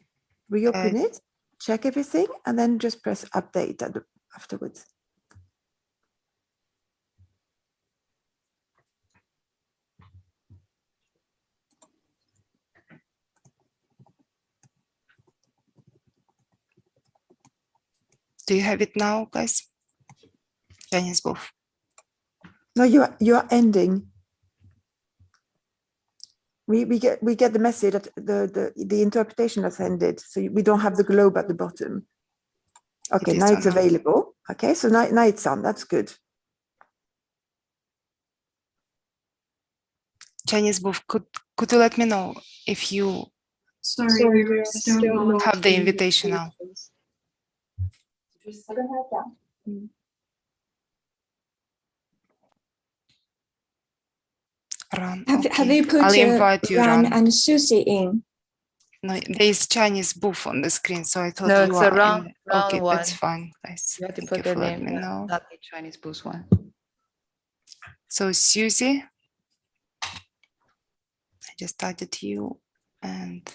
Reopen it, check everything, and then just press update afterwards. Do you have it now, guys? Chinese booth. No, you are ending. We get the message that the interpretation has ended, so we don't have the globe at the bottom. Okay, now it's available. Okay, so now it's on. That's good. Chinese booth. Could you let me know if you Sorry, we're still not have the invitation now? Ran, Have you put I'll invite you, Ran Ran. and Susie in? No, there is Chinese booth on the screen, so I thought No, you it's are a round, in. round Okay, one. that's fine, guys. You have to Thank put you their for letting name, me know. not the Chinese booth one. So Susie, I just added you. And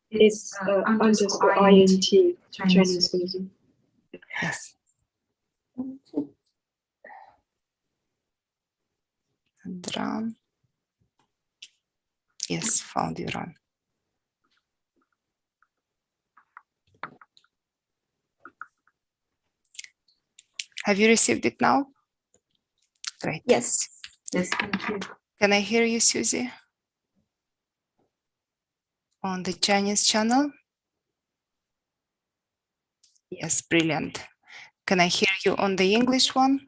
It's underscore INT, Chinese Susie. yes. And run. Yes, found you, run. Have you received it now? Great. Yes. Yes, thank you. Can I hear you, Susie? On the Chinese channel? Yes, brilliant. Can I hear you on the English one?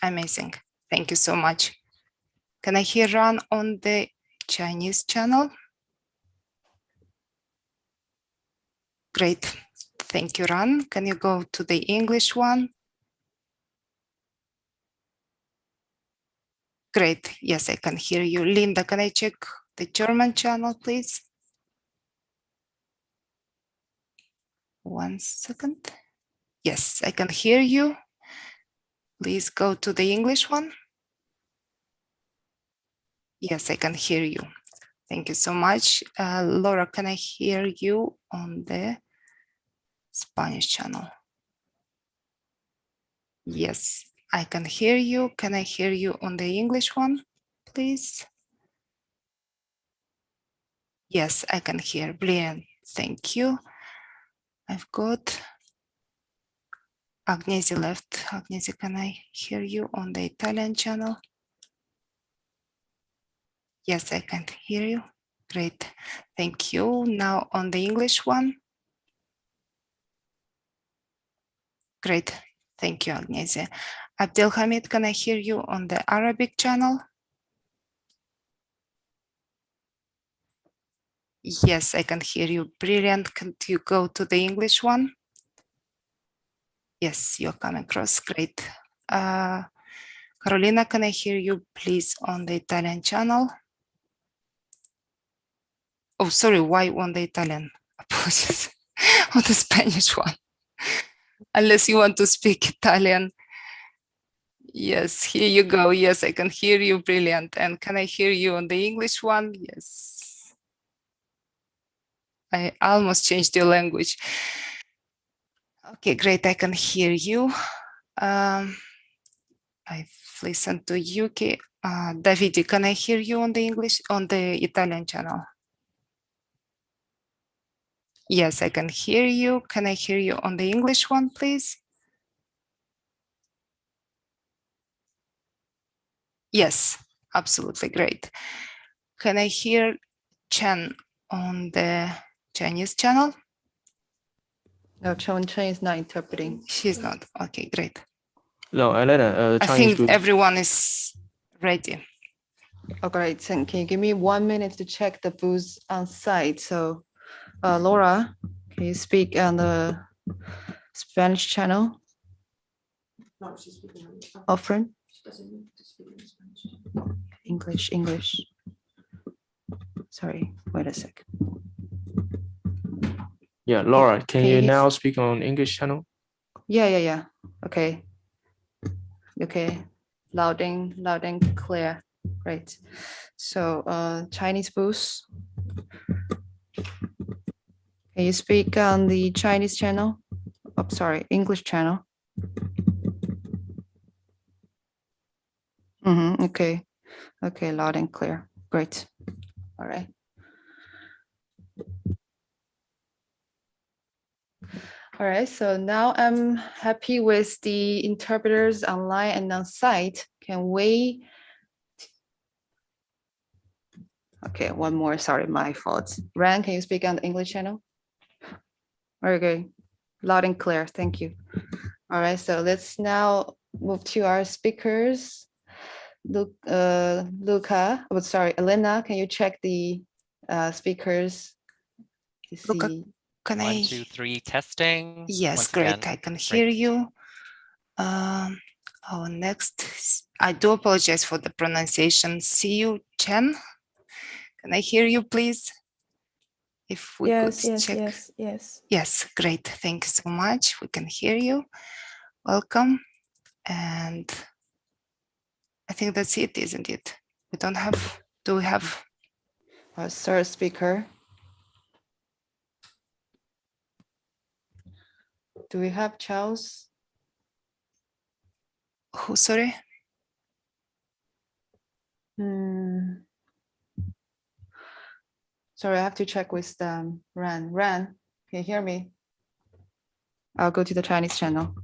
Amazing. Thank you so much. Can I hear Ran on the Chinese channel? Great. Thank you, Ran. Can you go to the English one? Great. Yes, I can hear you. Linda, can I check the German channel, please? 1 second. Yes, I can hear you. Please go to the English one. Yes, I can hear you. Thank you so much. Laura, can I hear you on the Spanish channel? Yes, I can hear you. Can I hear you on the English one, please? Yes, I can hear. Brilliant. Thank you. I've got Agnesi left. Agnesi, can I hear you on the Italian channel? Yes, I can hear you. Great. Thank you. Now on the English one. Great. Thank you, Agnesi. Abdelhamid, can I hear you on the Arabic channel? Yes, I can hear you. Brilliant. Can you go to the English one? Yes, you're coming across. Great. Carolina, can I hear you, please, on the Italian channel? Oh, sorry, why on the Italian? Apologies. On the Spanish one. Unless you want to speak Italian. Yes, here you go. Yes, I can hear you. Brilliant. And can I hear you on the English one? Yes. I almost changed your language. Okay, great. I can hear you. I've listened to Yuki. Davide, can I hear you on the English, on the Italian channel? Yes, I can hear you. Can I hear you on the English one, please? Yes, absolutely great. Can I hear Chen on the Chinese channel? No, Chen is not interpreting. She's not. Okay, great. No, Elena, I Chinese think booth. everyone is ready. Oh, great. Can you give me 1 minute to check the booths on site? So, Laura, can you speak on the Spanish channel? No, she's speaking on Often? She doesn't need to speak in Spanish. English. Sorry, wait a sec. Yeah, Laura, can you you- now speak on English channel? Yeah. Okay. Loud and clear. Great. So, Chinese booth. Can you speak on the Chinese channel? Oh, sorry, English channel. Okay. Okay, loud and clear. Great. All right. All right, so now I'm happy with the interpreters online and on site. Can we? Okay, one more, sorry, my fault. Ran, can you speak on the English channel? Very good, loud and clear, thank you. All right, so let's now move to our speakers. Luca, oh, sorry, Elena, can you check the speakers to Luca, see? can 1, 2, 3, testing. Yes, Once great. again. I can hear you. Next, I do apologize for the pronunciation. See you, Chen. Can I hear you, please? If we could check. Yes. Yes, great. Thank you so much. We can hear you. Welcome. And I think that's it, isn't it? We don't have Do we have a third speaker? Do we have Charles? who? Sorry. Sorry, I have to check with Ran. Ran, can you hear me? I'll go to the Chinese channel.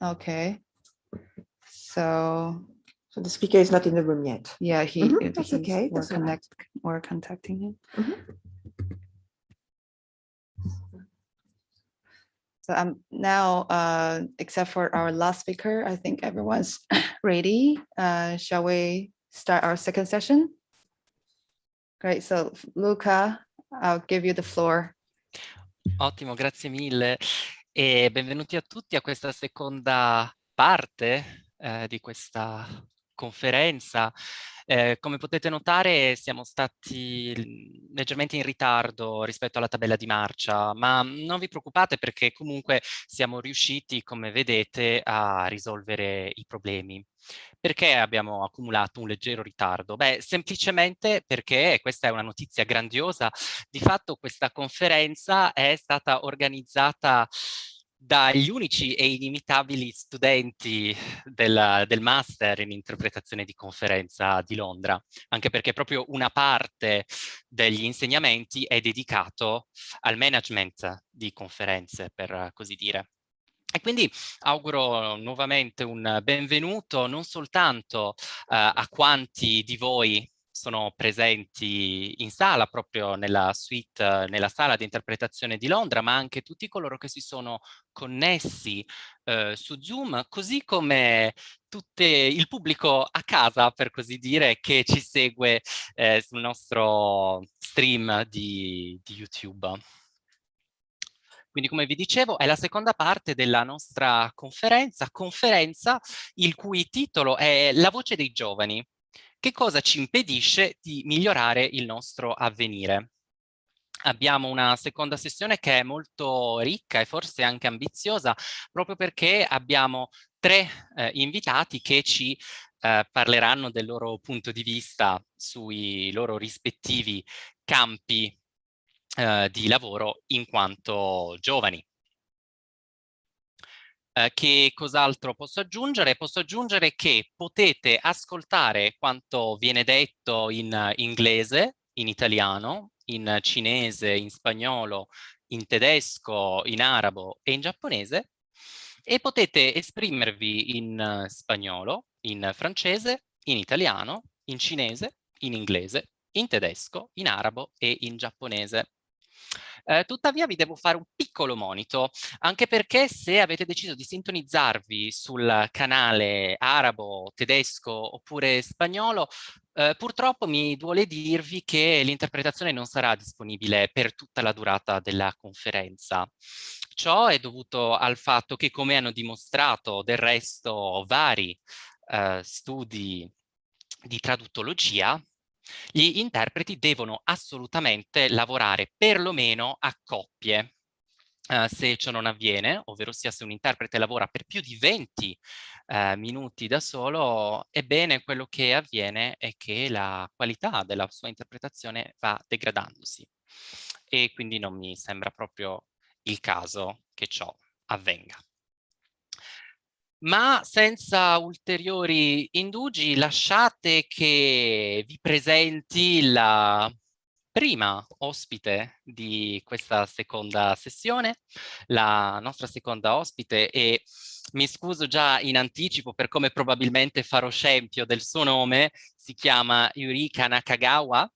Okay. So the speaker is not in the room yet. yeah, That's okay. We're contacting him. So I'm now, except for our last speaker, I think everyone's ready. Shall we start our second session? Great. So Luca, I'll give you the floor. Ottimo, grazie mille e benvenuti a tutti a questa seconda parte di questa conferenza. Come potete notare siamo stati leggermente in ritardo rispetto alla tabella di marcia, ma non vi preoccupate perché comunque siamo riusciti, come vedete, a risolvere i problemi. Perché abbiamo accumulato un leggero ritardo? Beh, semplicemente perché, questa è una notizia grandiosa, di fatto questa conferenza è stata organizzata dagli unici e inimitabili studenti del master in interpretazione di conferenza di Londra, anche perché proprio una parte degli insegnamenti è dedicato al management di conferenze, per così dire. E quindi auguro nuovamente un benvenuto non soltanto a quanti di voi sono presenti in sala, proprio nella suite, nella sala di interpretazione di Londra, ma anche tutti coloro che si sono connessi su Zoom, così come tutto il pubblico a casa, per così dire, che ci segue sul nostro stream di YouTube. Quindi, come vi dicevo, è la seconda parte della nostra conferenza, il cui titolo è La voce dei giovani. Che cosa ci impedisce di migliorare il nostro avvenire? Abbiamo una seconda sessione che è molto ricca e forse anche ambiziosa, proprio perché abbiamo tre invitati che ci parleranno del loro punto di vista sui loro rispettivi campi di lavoro in quanto giovani. Che cos'altro posso aggiungere? Posso aggiungere che potete ascoltare quanto viene detto in inglese, in italiano, in cinese, in spagnolo, in tedesco, in arabo e in giapponese, e potete esprimervi in spagnolo, in francese, in italiano, in cinese, in inglese, in tedesco, in arabo e in giapponese. Tuttavia vi devo fare un piccolo monito, anche perché se avete deciso di sintonizzarvi sul canale arabo, tedesco oppure spagnolo, purtroppo mi duole dirvi che l'interpretazione non sarà disponibile per tutta la durata della conferenza. Ciò è dovuto al fatto che, come hanno dimostrato del resto vari studi di traduttologia, gli interpreti devono assolutamente lavorare perlomeno a coppie. Se ciò non avviene, ovvero sia se un interprete lavora per più di 20 minuti da solo, ebbene quello che avviene è che la qualità della sua interpretazione va degradandosi. E quindi non mi sembra proprio il caso che ciò avvenga. Ma senza ulteriori indugi, lasciate che vi presenti la prima ospite di questa seconda sessione, la nostra seconda ospite, e mi scuso già in anticipo per come probabilmente farò scempio del suo nome, si chiama Yurika Nakagawa,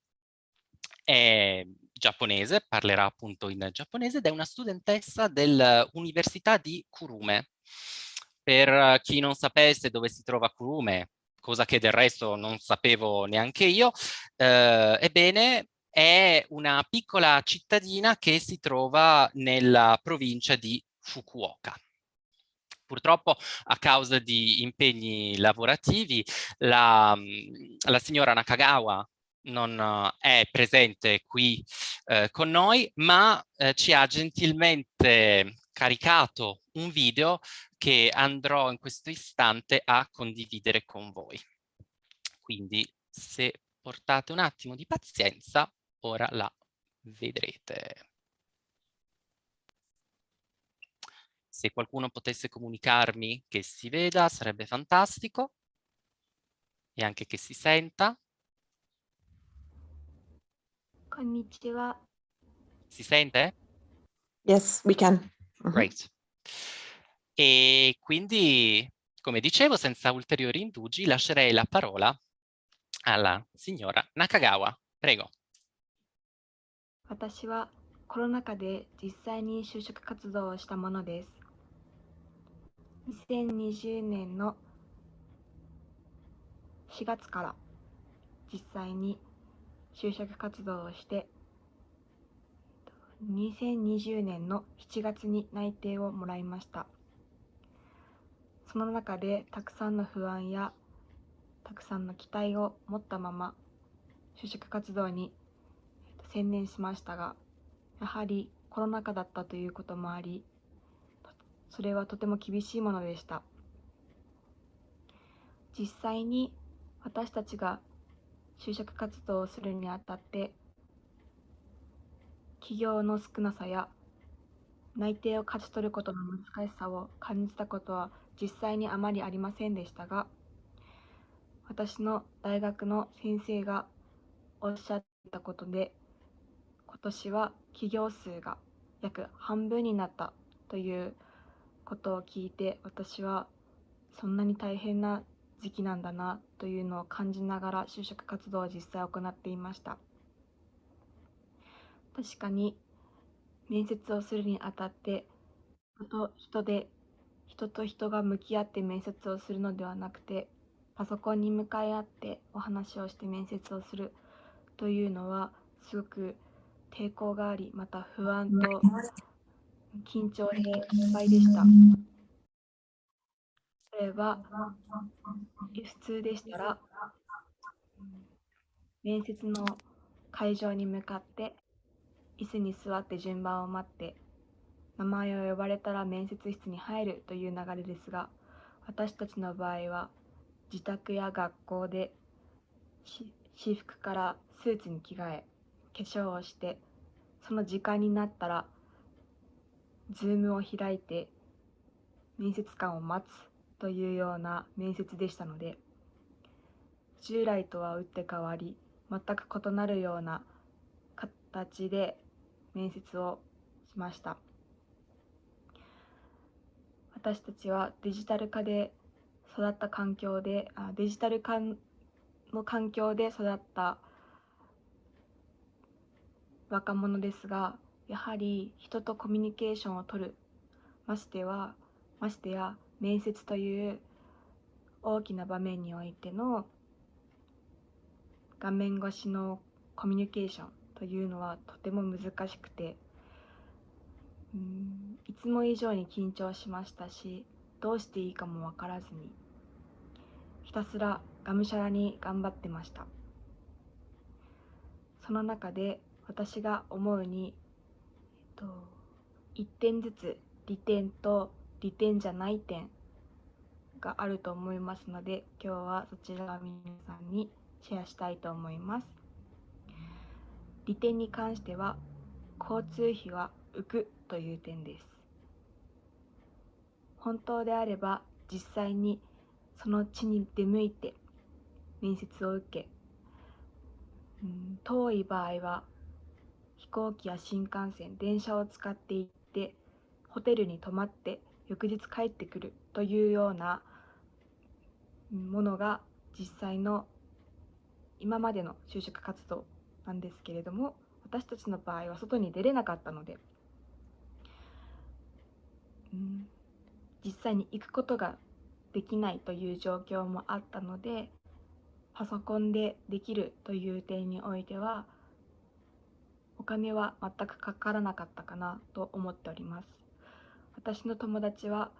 è giapponese, parlerà appunto in giapponese ed è una studentessa dell'Università di Kurume. Per chi non sapesse dove si trova Kurume, cosa che del resto non sapevo neanche io, ebbene è una piccola cittadina che si trova nella provincia di Fukuoka. Purtroppo, a causa di impegni lavorativi, la signora Nakagawa non è presente qui con noi, ma ci ha gentilmente caricato un video che andrò in questo istante a condividere con voi. Quindi Se portate un attimo di pazienza, ora la vedrete. Se qualcuno potesse comunicarmi che si veda, sarebbe fantastico. E anche che si senta. こんにちは。 Si sente? Yes, we can. Great. E quindi, come dicevo, senza ulteriori indugi, lascerei la parola alla signora Nakagawa. Prego. 私はコロナ禍で実際に就職活動をしたものです。2020年の4月から実際に就職活動をして、2020年の7月に内定をもらいました。その中でたくさんの不安やたくさんの期待を持ったまま就職活動に専念しましたが、やはりコロナ禍だったということもあり、それはとても厳しいものでした。実際に私たちが就職活動をするにあたって、企業の少なさや内定を勝ち取ることの難しさを感じたことは実際にあまりありませんでしたが、私の大学の先生がおっしゃったことで、今年は企業数が約半分になったということを聞いて、私はそんなに大変な時期なんだなというのを感じながら就職活動を実際行っていました。確かに面接をするにあたって人と人が向き合って面接をするのではなくて、パソコンに向かい合ってお話をして面接をするというのはすごく抵抗があり、また不安と緊張でいっぱいでした。例えば普通でしたら面接の会場に向かって椅子に座って順番を待って名前を呼ばれたら面接室に入るという流れですが、私たちの場合は自宅や学校で私服からスーツに着替え、化粧をして、その時間になったらズームを開いて面接官を待つというような面接でしたので、従来とは打って変わり全く異なるような形で面接をしました。私たちはデジタル化で育った環境で、デジタル化の環境で育った若者ですが、やはり人とコミュニケーションをとる、ましてや面接という大きな場面においての画面越しのコミュニケーションというのはとても難しくて、いつも以上に緊張しましたし、どうしていいかもわからずにひたすらがむしゃらに頑張ってました。その中で私が思うに、1点ずつ利点と利点じゃない点があると思いますので、今日はそちらを皆さんにシェアしたいと思います。利点に関しては、交通費は浮くという点です。本当であれば実際にその地に出向いて面接を受け、遠い場合は飛行機や新幹線、電車を使って行ってホテルに泊まって翌日帰ってくるというようなものが実際の今までの就職活動なんですけれども、私たちの場合は外に出れなかったので、実際に行くことができないという状況もあったので、パソコンでできるという点においてはお金は全くかからなかったかなと思っております。私の友達は、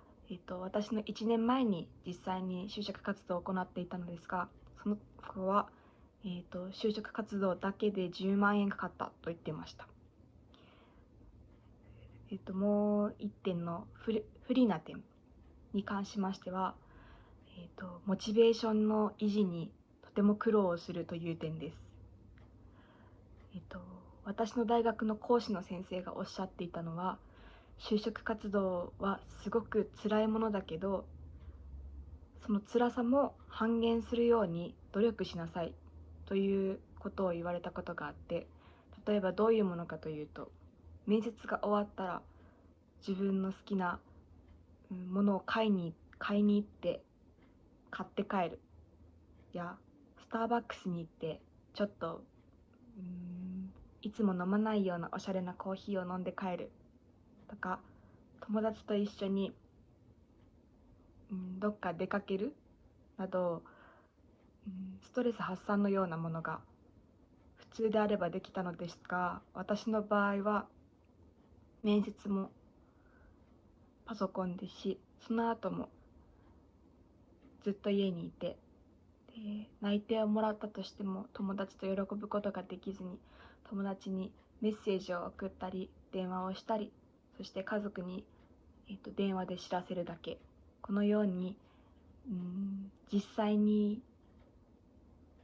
私の1年前に実際に就職活動を行っていたのですが、その子は、就職活動だけで10万円かかったと言っていました。もう1点の不利な点に関しましては、モチベーションの維持にとても苦労をするという点です。私の大学の講師の先生がおっしゃっていたのは、就職活動はすごく辛いものだけど、その辛さも半減するように努力しなさいということを言われたことがあって、例えばどういうものかというと、面接が終わったら自分の好きなものを買いに行って買って帰るや、スターバックスに行ってちょっといつも飲まないようなおしゃれなコーヒーを飲んで帰るとか、友達と一緒にどっか出かけるなど、ストレス発散のようなものが普通であればできたのですが、私の場合は面接もパソコンですし、その後もずっと家にいて、で内定をもらったとしても友達と喜ぶことができずに、友達にメッセージを送ったり電話をしたり、そして家族に、電話で知らせるだけ。このように実際に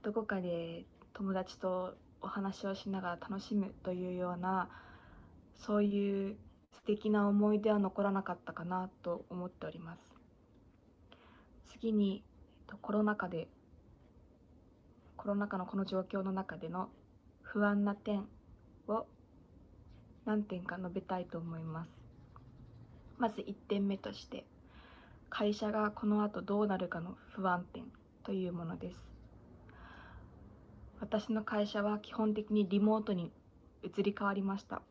どこかで友達とお話をしながら楽しむというような、そういう素敵な思い出は残らなかったかなと思っております。次に、コロナ禍のこの状況の中での不安な点を何点か述べたいと思います。まず1点目として、会社がこの後どうなるかの不安点というものです。私の会社は基本的にリモートに移り変わりました。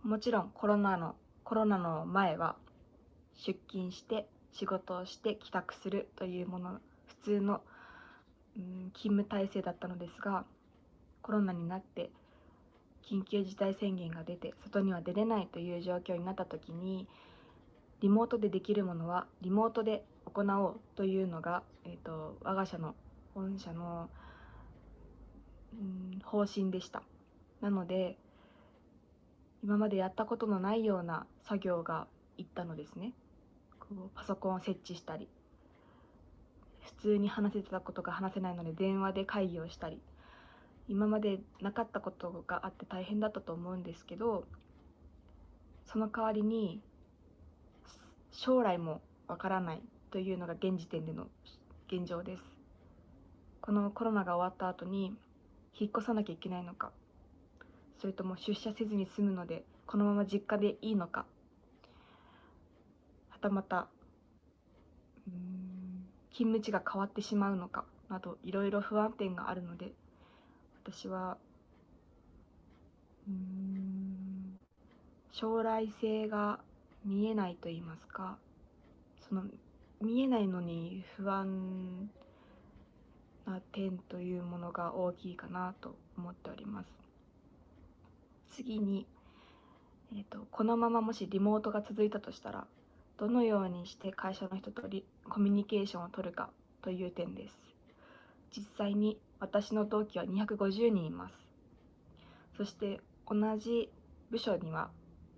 もちろんコロナの前は出勤して仕事をして帰宅するというもの、普通の勤務体制だったのですが、コロナになって緊急事態宣言が出て外には出れないという状況になった時に、リモートでできるものはリモートで行おうというのが、我が社の本社の方針でした。なので今までやったことのないような作業がいったのですね。パソコンを設置したり、普通に話せてたことが話せないので電話で会議をしたり、今までなかったことがあって大変だったと思うんですけど、その代わりに将来もわからないというのが現時点での現状です。このコロナが終わった後に引っ越さなきゃいけないのか、それとも出社せずに済むのでこのまま実家でいいのか、はたまた勤務地が変わってしまうのかなど、いろいろ不安点があるので、私は将来性が見えないと言いますか、その見えないのに不安な点というものが大きいかなと思っております。次に、このままもしリモートが続いたとしたら、どのようにして会社の人とコミュニケーションを取るかという点です。実際に私の同期は250人います。そして同じ部署には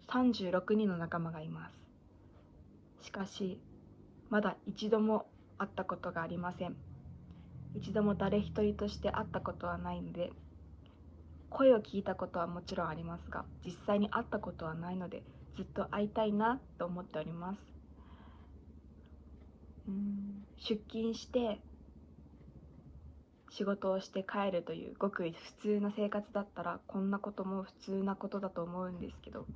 36人の仲間がいます。しかしまだ一度も会ったことがありません。一度も誰一人として会ったことはないので、声を聞いたことはもちろんありますが、実際に会ったことはないので、ずっと会いたいなと思っております。出勤して仕事をして帰るというごく普通な生活だったら、こんなことも普通なことだと思うんですけど、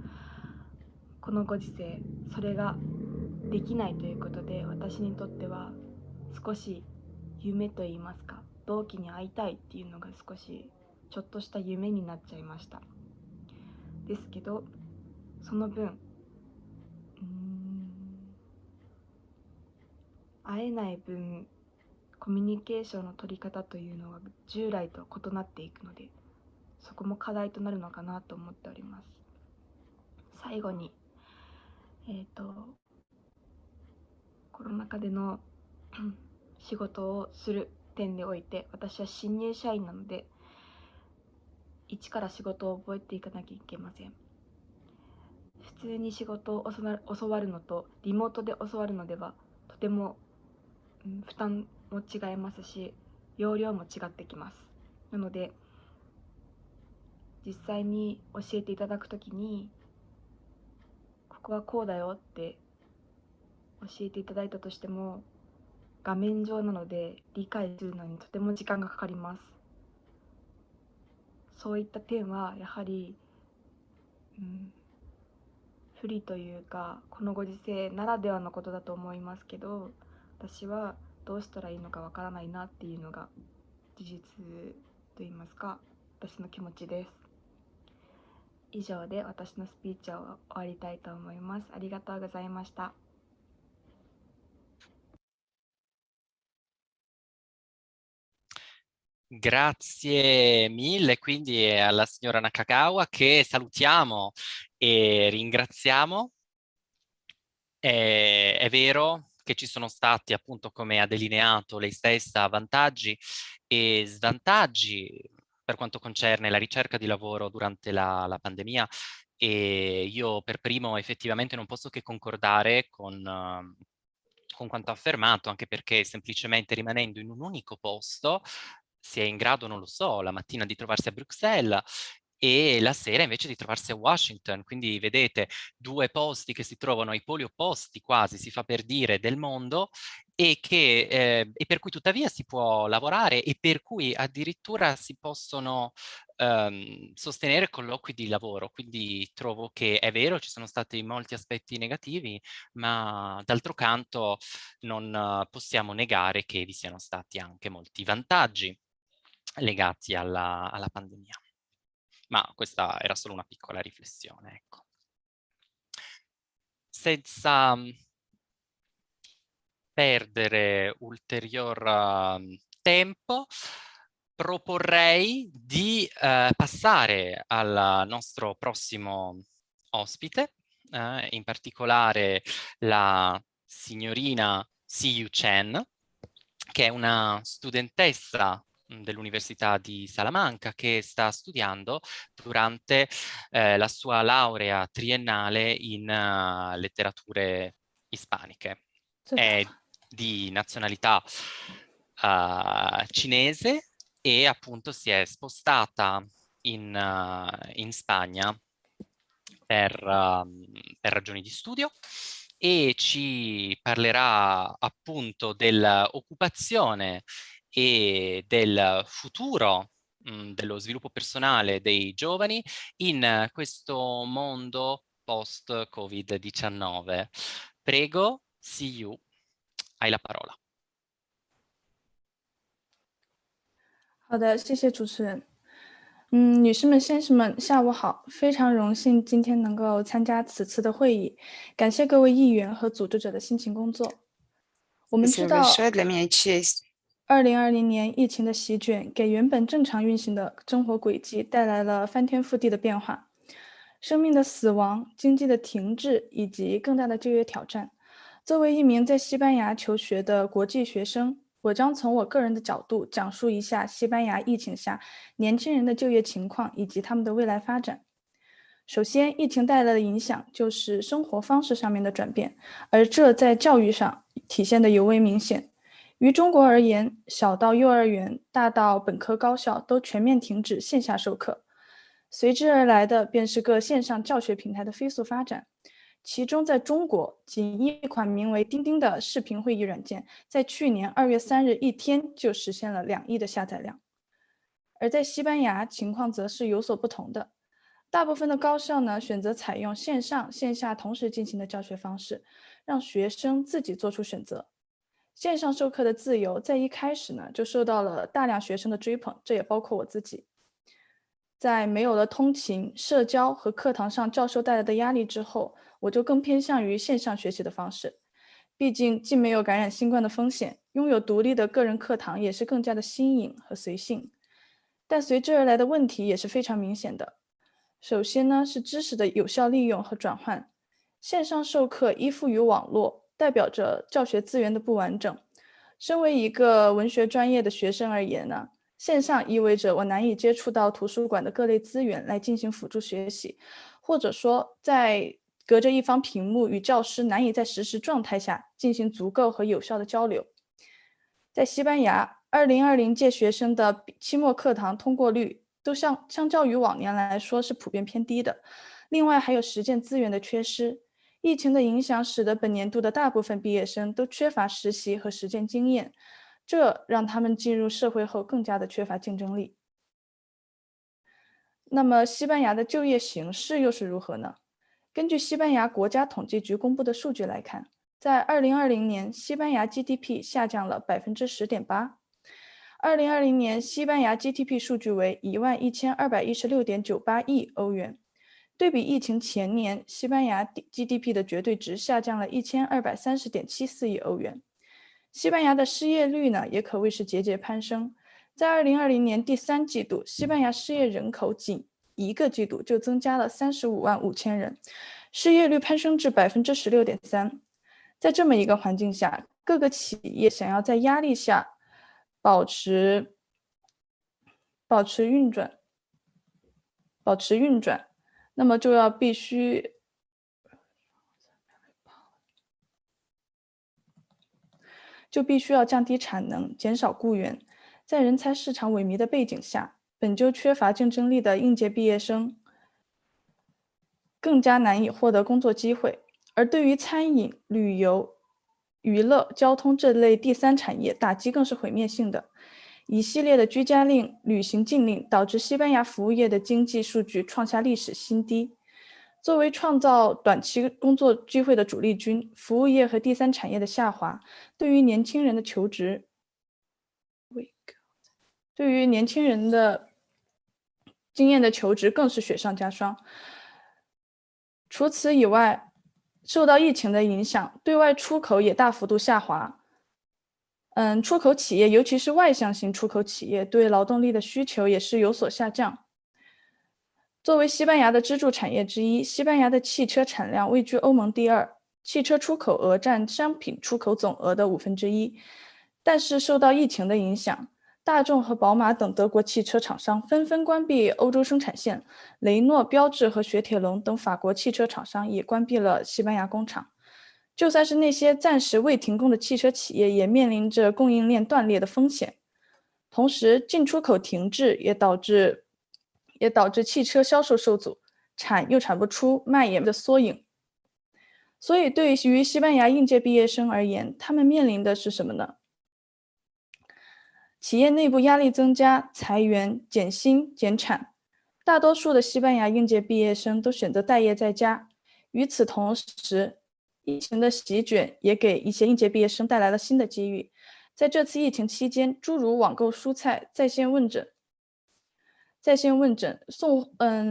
このご時世それができないということで、私にとっては少し夢といいますか、同期に会いたいっていうのが少しちょっとした夢になっちゃいました。ですけどその分会えない分、コミュニケーションの取り方というのは従来とは異なっていくので、そこも課題となるのかなと思っております。最後に、コロナ禍での仕事をする点でおいて、私は新入社員なので一から仕事を覚えていかなきゃいけません。普通に仕事を教わるのとリモートで教わるのではとても負担も違いますし、要領も違ってきます。なので実際に教えていただくときに、ここはこうだよって教えていただいたとしても、画面上なので理解するのにとても時間がかかります。そういった点はやはり、不利というか、このご時世ならではのことだと思いますけど、私はどうしたらいいのかわからないなっていうのが事実といいますか、私の気持ちです。以上で私のスピーチを終わりたいと思います。ありがとうございました。Grazie mille quindi alla signora Nakagawa, che salutiamo e ringraziamo. È vero che ci sono stati, appunto, come ha delineato lei stessa, vantaggi e svantaggi per quanto concerne la ricerca di lavoro durante la pandemia, e io per primo effettivamente non posso che concordare con quanto affermato, anche perché semplicemente rimanendo in un unico posto si è in grado, non lo so, la mattina di trovarsi a Bruxelles e la sera invece di trovarsi a Washington. Quindi vedete, due posti che si trovano ai poli opposti, quasi si fa per dire, del mondo, e per cui tuttavia si può lavorare e per cui addirittura si possono sostenere colloqui di lavoro. Quindi trovo che è vero, ci sono stati molti aspetti negativi, ma d'altro canto non possiamo negare che vi siano stati anche molti vantaggi legati alla pandemia. Ma questa era solo una piccola riflessione, ecco. Senza perdere ulterior tempo, proporrei di passare al nostro prossimo ospite, in particolare la signorina Siyu Chen, che è una studentessa dell'Università di Salamanca che sta studiando durante la sua laurea triennale in letterature ispaniche. È di nazionalità cinese e appunto si è spostata in Spagna per ragioni di studio, e ci parlerà appunto dell'occupazione e del futuro dello sviluppo personale dei giovani in questo mondo post-Covid-19. Prego, Siyu, hai la parola. 好的，谢谢主持人。女士们、先生们，下午好！非常荣幸今天能够参加此次的会议，感谢各位议员和组织者的辛勤工作。我们知道，2020年疫情的席卷给原本正常运行的生活轨迹带来了翻天覆地的变化，生命的死亡、经济的停滞以及更大的就业挑战。作为一名在西班牙求学的国际学生，我将从我个人的角度讲述一下西班牙疫情下年轻人的就业情况以及他们的未来发展。首先，疫情带来的影响就是生活方式上面的转变，而这在教育上体现得尤为明显。于中国而言，小到幼儿园，大到本科高校都全面停止线下授课，随之而来的便是各线上教学平台的飞速发展。其中，在中国，仅一款名为钉钉的视频会议软件，在去年2月3日一天就实现了2亿的下载量。而在西班牙，情况则是有所不同的。大部分的高校呢，选择采用线上线下同时进行的教学方式，让学生自己做出选择。线上授课的自由在一开始呢，就受到了大量学生的追捧，这也包括我自己。在没有了通勤、社交和课堂上教授带来的压力之后，我就更偏向于线上学习的方式。毕竟既没有感染新冠的风险，拥有独立的个人课堂也是更加的新颖和随性。但随之而来的问题也是非常明显的。首先呢，是知识的有效利用和转换。线上授课依附于网络，代表着教学资源的不完整。身为一个文学专业的学生而言呢，线上意味着我难以接触到图书馆的各类资源来进行辅助学习，或者说在隔着一方屏幕与教师难以在实时状态下进行足够和有效的交流。在西班牙2020届学生的期末课堂通过率都相较于往年来说是普遍偏低的。另外还有实践资源的缺失，疫情的影响使得本年度的大部分毕业生都缺乏实习和实践经验，这让他们进入社会后更加的缺乏竞争力。那么西班牙的就业形势又是如何呢？根据西班牙国家统计局公布的数据来看，在2020年，西班牙 GDP 下降了10.8%。2020年，西班牙 GDP 数据为11216.98亿欧元，对比疫情前年，西班牙 GDP 的绝对值下降了1230.74亿欧元。西班牙的失业率呢，也可谓是节节攀升。在2020年第3季度，西班牙失业人口仅1个季度就增加了35万5千人，失业率攀升至16.3%。在这么一个环境下，各个企业想要在压力下保持运转，那么就必须要降低产能，减少雇员。在人才市场萎靡的背景下，本就缺乏竞争力的应届毕业生更加难以获得工作机会。而对于餐饮、旅游、娱乐、交通这类第三产业，打击更是毁灭性的。一系列的居家令、旅行禁令导致西班牙服务业的经济数据创下历史新低。作为创造短期工作机会的主力军，服务业和第三产业的下滑，对于年轻人的经验的求职更是雪上加霜。除此以外，受到疫情的影响，对外出口也大幅度下滑。出口企业，尤其是外向型出口企业，对劳动力的需求也是有所下降。作为西班牙的支柱产业之一，西班牙的汽车产量位居欧盟第2，汽车出口额占商品出口总额的1/5。但是受到疫情的影响，大众和宝马等德国汽车厂商纷纷关闭欧洲生产线，雷诺、标致和雪铁龙等法国汽车厂商也关闭了西班牙工厂。就算是那些暂时未停工的汽车企业，也面临着供应链断裂的风险。同时，进出口停滞也导致汽车销售受阻，产又产不出，卖也没得缩影。所以，对于西班牙应届毕业生而言，他们面临的是什么呢？企业内部压力增加，裁员、减薪、减产。大多数的西班牙应届毕业生都选择待业在家。与此同时，疫情的席卷也给一些应届毕业生带来了新的机遇。在这次疫情期间，诸如网购蔬菜、在线问诊、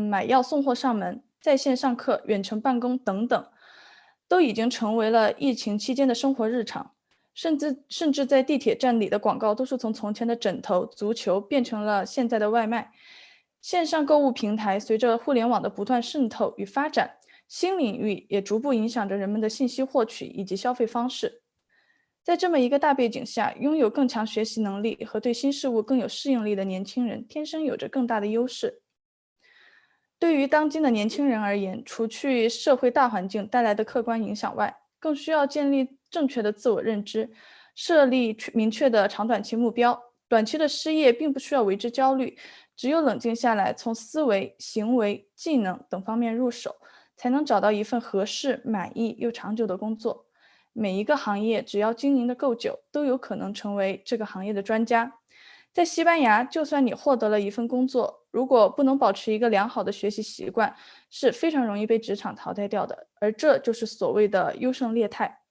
买药送货上门、在线上课、远程办公等等，都已经成为了疫情期间的生活日常。甚至在地铁站里的广告都是从前的枕头、足球变成了现在的外卖。线上购物平台随着互联网的不断渗透与发展，新领域也逐步影响着人们的信息获取以及消费方式。在这么一个大背景下，拥有更强学习能力和对新事物更有适应力的年轻人，天生有着更大的优势。对于当今的年轻人而言，除去社会大环境带来的客观影响外，更需要建立正确的自我认知，设立明确的长短期目标。短期的失业并不需要为之焦虑，只有冷静下来，从思维、行为、技能等方面入手，才能找到一份合适、满意又长久的工作。每一个行业只要经营的够久，都有可能成为这个行业的专家。在西班牙，就算你获得了一份工作，如果不能保持一个良好的学习习惯，是非常容易被职场淘汰掉的，而这就是所谓的优胜劣汰。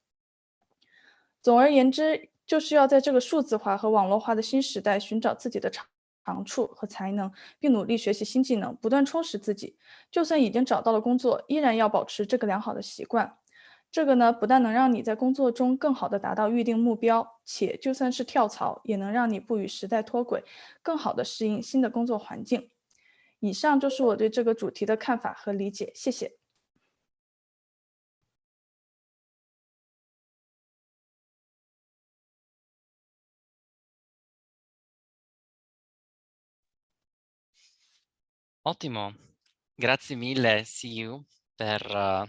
总而言之，就是要在这个数字化和网络化的新时代寻找自己的长处和才能，并努力学习新技能，不断充实自己。就算已经找到了工作，依然要保持这个良好的习惯。这个呢，不但能让你在工作中更好地达到预定目标，且就算是跳槽，也能让你不与时代脱轨，更好地适应新的工作环境。以上就是我对这个主题的看法和理解，谢谢。Ottimo, grazie mille, See You, per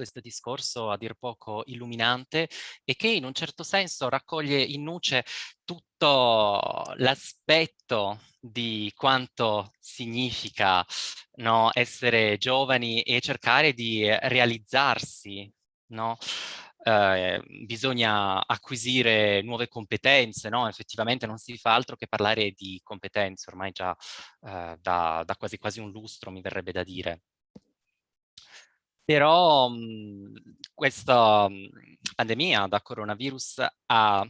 questo discorso a dir poco illuminante e che in un certo senso raccoglie in nuce tutto l'aspetto di quanto significa, no, essere giovani e cercare di realizzarsi, no? Bisogna acquisire nuove competenze, no? Effettivamente non si fa altro che parlare di competenze, ormai già da quasi quasi un lustro, mi verrebbe da dire. Però questa pandemia da coronavirus ha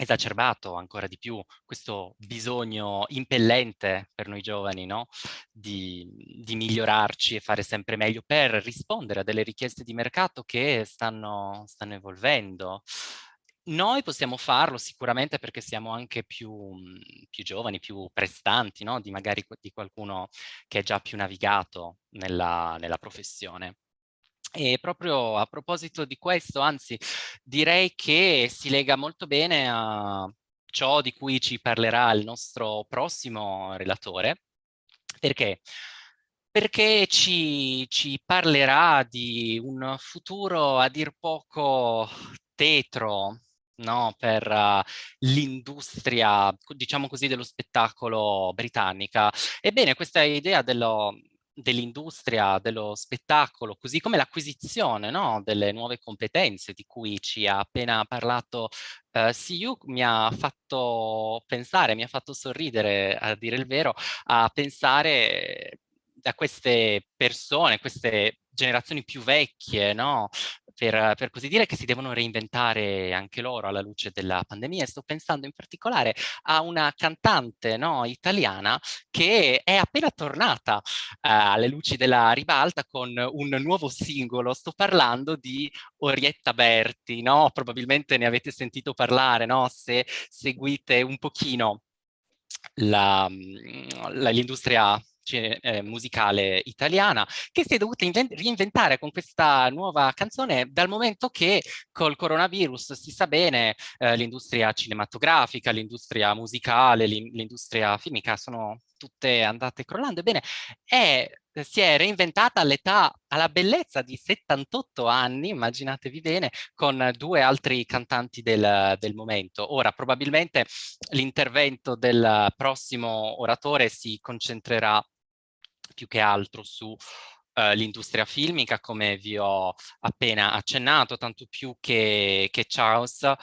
esacerbato ancora di più questo bisogno impellente per noi giovani, no? di migliorarci e fare sempre meglio per rispondere a delle richieste di mercato che stanno evolvendo. Noi possiamo farlo sicuramente perché siamo anche più giovani, più prestanti, no? Di magari di qualcuno che è già più navigato nella professione. E proprio a proposito di questo, anzi, direi che si lega molto bene a ciò di cui ci parlerà il nostro prossimo relatore. Perché? Perché ci parlerà di un futuro a dir poco tetro, no? Per l'industria, diciamo così, dello spettacolo britannica. Ebbene, questa idea dell'industria, dello spettacolo, così come l'acquisizione, no? Delle nuove competenze di cui ci ha appena parlato Siyu, mi ha fatto pensare, mi ha fatto sorridere, a dire il vero, a pensare a queste persone, queste generazioni più vecchie, no? Per così dire, che si devono reinventare anche loro alla luce della pandemia. E sto pensando in particolare a una cantante, no, italiana che è appena tornata alle luci della ribalta con un nuovo singolo. Sto parlando di Orietta Berti, no? Probabilmente ne avete sentito parlare, no? Se seguite un pochino l'industria musicale italiana, che si è dovuta reinventare con questa nuova canzone, dal momento che col coronavirus, si sa bene, l'industria cinematografica, l'industria musicale, l'industria filmica sono tutte andate crollando. Ebbene, si è reinventata alla bellezza di 78 anni, immaginatevi bene, con due altri cantanti del momento. Ora, probabilmente l'intervento del prossimo oratore si concentrerà più che altro su l'industria filmica, come vi ho appena accennato, tanto più che Charles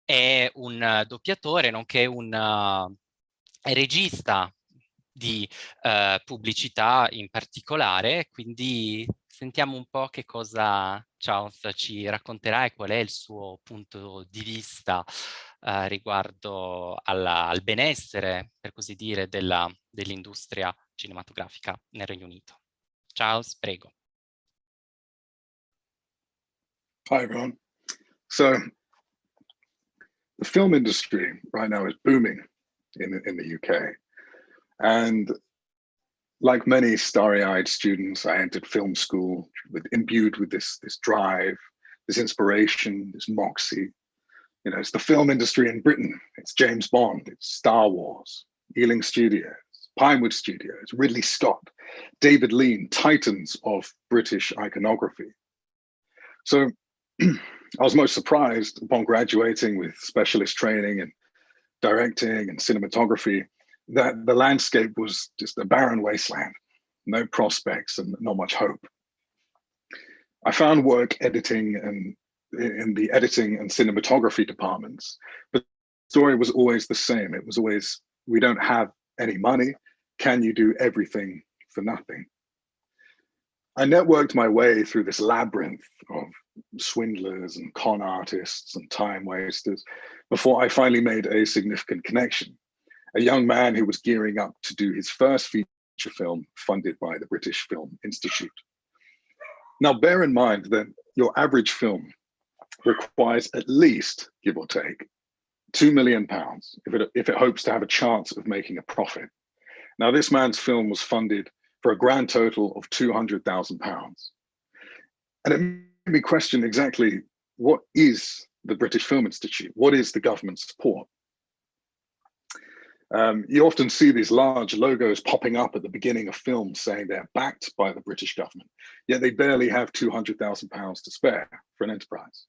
è un doppiatore, nonché un regista di pubblicità in particolare, quindi sentiamo un po' che cosa Charles ci racconterà e qual è il suo punto di vista riguardo al benessere, per così dire, dell'industria cinematografica nel Regno Unito. Charles, prego. Hi, everyone. So the film industry right now is booming in the UK. And like many starry-eyed students, I entered film school imbued with this drive, this inspiration, this moxie. You know, it's the film industry in Britain. It's James Bond, it's Star Wars, Ealing Studios, Pinewood Studios, Ridley Scott, David Lean, titans of British iconography. So I was most surprised upon graduating with specialist training in directing and cinematography that the landscape was just a barren wasteland, no prospects and not much hope. I found work editing and in the editing and cinematography departments, but the story was always the same. It was always, we don't have any money. Can you do everything for nothing? I networked my way through this labyrinth of swindlers and con artists and time wasters before I finally made a significant connection. A young man who was gearing up to do his first feature film funded by the British Film Institute. Now, bear in mind that your average film requires at least, give or take, £2 million if it hopes to have a chance of making a profit. Now, this man's film was funded for a grand total of £200,000. And it made me question exactly what is the British Film Institute? What is the government support? You often see these large logos popping up at the beginning of films saying they're backed by the British government, yet they barely have £200,000 to spare for an enterprise.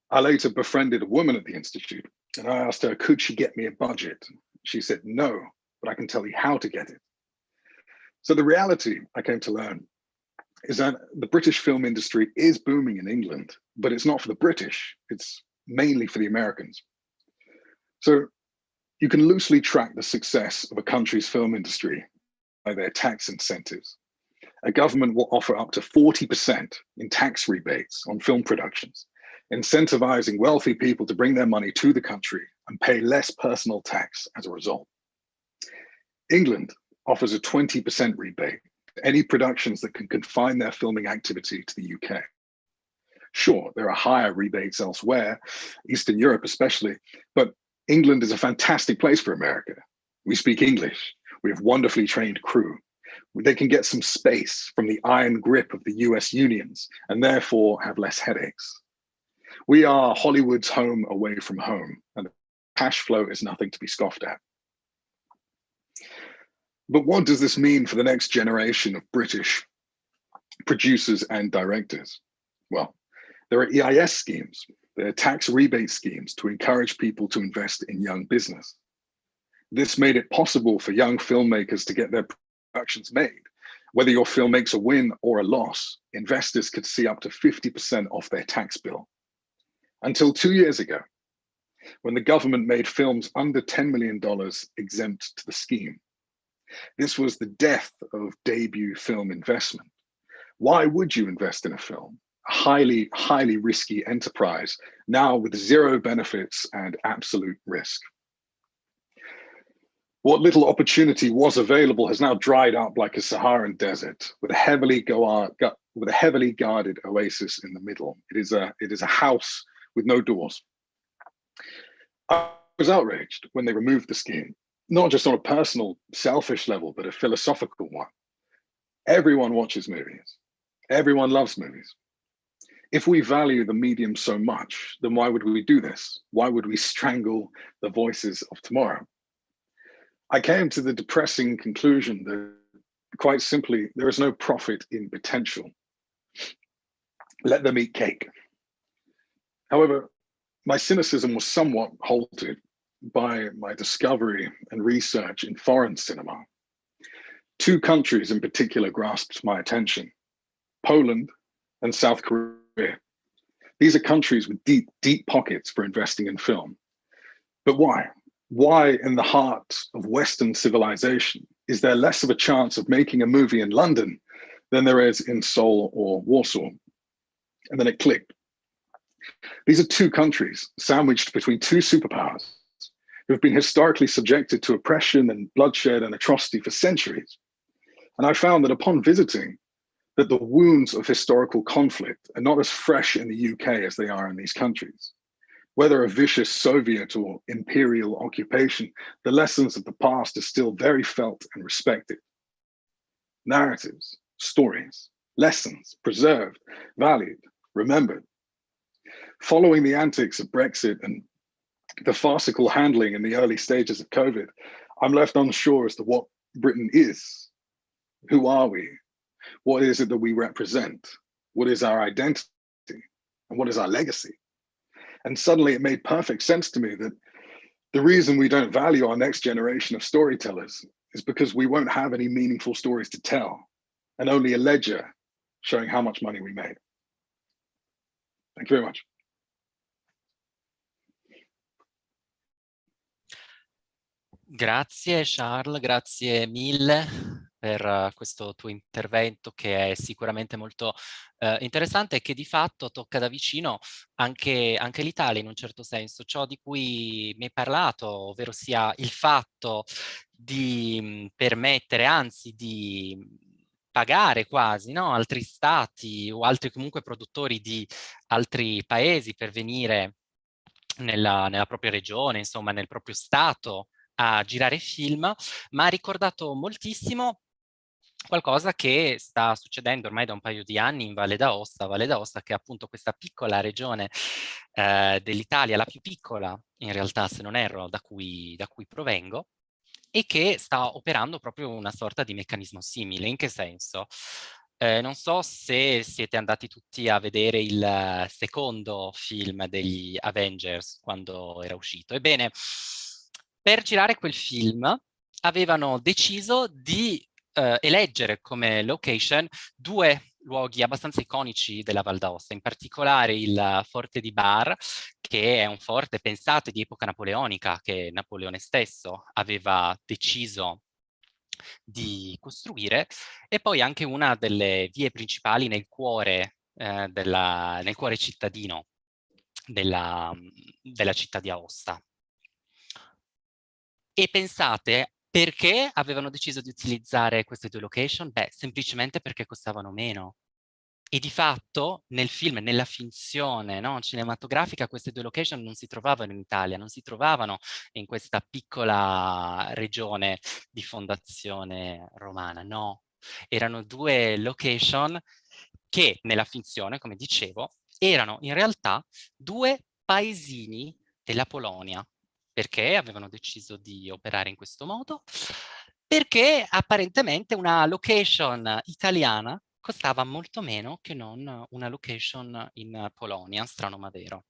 I later befriended a woman at the Institute, and I asked her, could she get me a budget? She said, no, but I can tell you how to get it. So the reality I came to learn is that the British film industry is booming in England, but it's not for the British, it's mainly for the Americans. So you can loosely track the success of a country's film industry by their tax incentives. A government will offer up to 40% in tax rebates on film productions, incentivizing wealthy people to bring their money to the country and pay less personal tax as a result. England offers a 20% rebate to any productions that can confine their filming activity to the UK. Sure, there are higher rebates elsewhere, Eastern Europe especially, but England is a fantastic place for America. We speak English, we have wonderfully trained crew. They can get some space from the iron grip of the US unions and therefore have less headaches. We are Hollywood's home away from home, and the cash flow is nothing to be scoffed at. But what does this mean for the next generation of British producers and directors? Well, there are EIS schemes, there are tax rebate schemes to encourage people to invest in young business. This made it possible for young filmmakers to get their productions made. Whether your film makes a win or a loss, investors could see up to 50% off their tax bill. Until 2 years ago, when the government made films under $10 million exempt to the scheme. This was the death of debut film investment. Why would you invest in a film? A highly, highly risky enterprise, now with zero benefits and absolute risk. What little opportunity was available has now dried up like a Saharan desert, with a heavily guarded oasis in the middle. It is a house with no doors. I was outraged when they removed the scheme, not just on a personal, selfish level, but a philosophical one. Everyone watches movies. Everyone loves movies. If we value the medium so much, then why would we do this? Why would we strangle the voices of tomorrow? I came to the depressing conclusion that, quite simply, there is no profit in potential. Let them eat cake. However, my cynicism was somewhat halted by my discovery and research in foreign cinema. Two countries in particular grasped my attention: Poland and South Korea. These are countries with deep, deep pockets for investing in film. But why? Why in the heart of Western civilization is there less of a chance of making a movie in London than there is in Seoul or Warsaw? And then it clicked. These are two countries sandwiched between two superpowers who have been historically subjected to oppression and bloodshed and atrocity for centuries. And I found that upon visiting, that the wounds of historical conflict are not as fresh in the UK as they are in these countries. Whether a vicious Soviet or imperial occupation, the lessons of the past are still very felt and respected. Narratives, stories, lessons preserved, valued, remembered. Following the antics of Brexit and the farcical handling in the early stages of COVID, I'm left unsure as to what Britain is. Who are we? What is it that we represent? What is our identity? And what is our legacy? And suddenly it made perfect sense to me that the reason we don't value our next generation of storytellers is because we won't have any meaningful stories to tell, and only a ledger showing how much money we made. Thank you very much. Grazie Charles, grazie mille per questo tuo intervento che è sicuramente molto interessante e che di fatto tocca da vicino anche l'Italia in un certo senso, ciò di cui mi hai parlato, ovvero sia il fatto di permettere, anzi di pagare quasi, no? Altri stati o altri comunque produttori di altri paesi per venire nella propria regione, insomma nel proprio stato, a girare film, ma ha ricordato moltissimo qualcosa che sta succedendo ormai da un paio di anni in Valle d'Aosta, che è appunto questa piccola regione dell'Italia, la più piccola in realtà se non erro da cui provengo, e che sta operando proprio una sorta di meccanismo simile. In che senso? Non so se siete andati tutti a vedere il secondo film degli Avengers quando era uscito. Ebbene, per girare quel film avevano deciso di eleggere come location due luoghi abbastanza iconici della Val d'Aosta, in particolare il forte di Bar, che è un forte, pensate, di epoca napoleonica, che Napoleone stesso aveva deciso di costruire, e poi anche una delle vie principali nel cuore, nel cuore cittadino della città di Aosta. E pensate, perché avevano deciso di utilizzare queste due location? Beh, semplicemente perché costavano meno. E di fatto nel film, nella finzione, no, cinematografica, queste due location non si trovavano in Italia, non si trovavano in questa piccola regione di fondazione romana, no. Erano due location che nella finzione, come dicevo, erano in realtà due paesini della Polonia. Perché avevano deciso di operare in questo modo? Perché apparentemente una location italiana costava molto meno che non una location in Polonia, strano ma vero.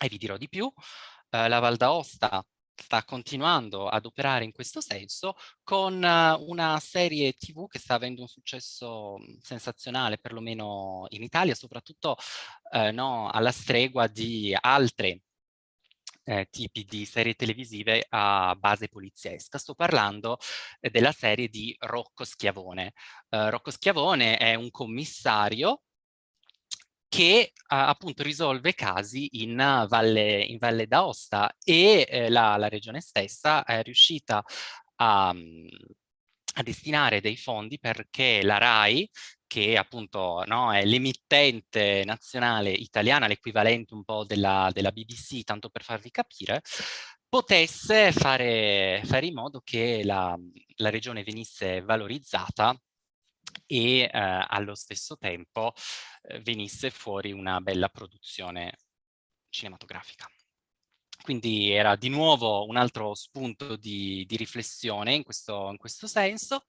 E vi dirò di più, la Val d'Aosta sta continuando ad operare in questo senso con una serie TV che sta avendo un successo sensazionale, perlomeno in Italia, soprattutto no, alla stregua di altre tipi di serie televisive a base poliziesca. Sto parlando della serie di Rocco Schiavone. Rocco Schiavone è un commissario che appunto risolve casi in Valle d'Aosta, e la regione stessa è riuscita a destinare dei fondi perché la RAI, che appunto no, è l'emittente nazionale italiana, l'equivalente un po' della BBC, tanto per farvi capire, potesse fare in modo che la regione venisse valorizzata e allo stesso tempo venisse fuori una bella produzione cinematografica. Quindi era di nuovo un altro spunto di riflessione in questo senso.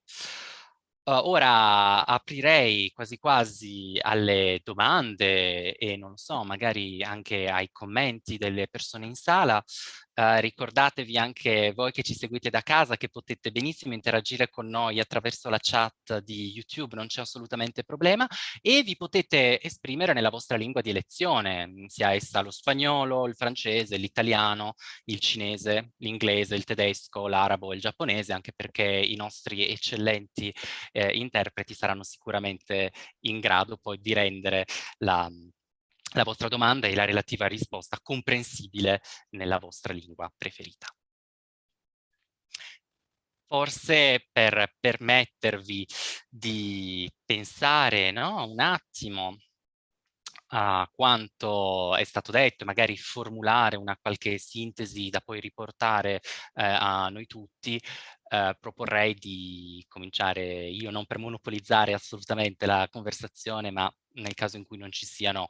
Ora aprirei quasi quasi alle domande e non so, magari anche ai commenti delle persone in sala. Ricordatevi anche voi che ci seguite da casa che potete benissimo interagire con noi attraverso la chat di YouTube, non c'è assolutamente problema, e vi potete esprimere nella vostra lingua di elezione, sia essa lo spagnolo, il francese, l'italiano, il cinese, l'inglese, il tedesco, l'arabo, il giapponese, anche perché i nostri eccellenti interpreti saranno sicuramente in grado poi di rendere la vostra domanda e la relativa risposta comprensibile nella vostra lingua preferita. Forse per permettervi di pensare, no, un attimo a quanto è stato detto, magari formulare una qualche sintesi da poi riportare a noi tutti, proporrei di cominciare io, non per monopolizzare assolutamente la conversazione, ma nel caso in cui non ci siano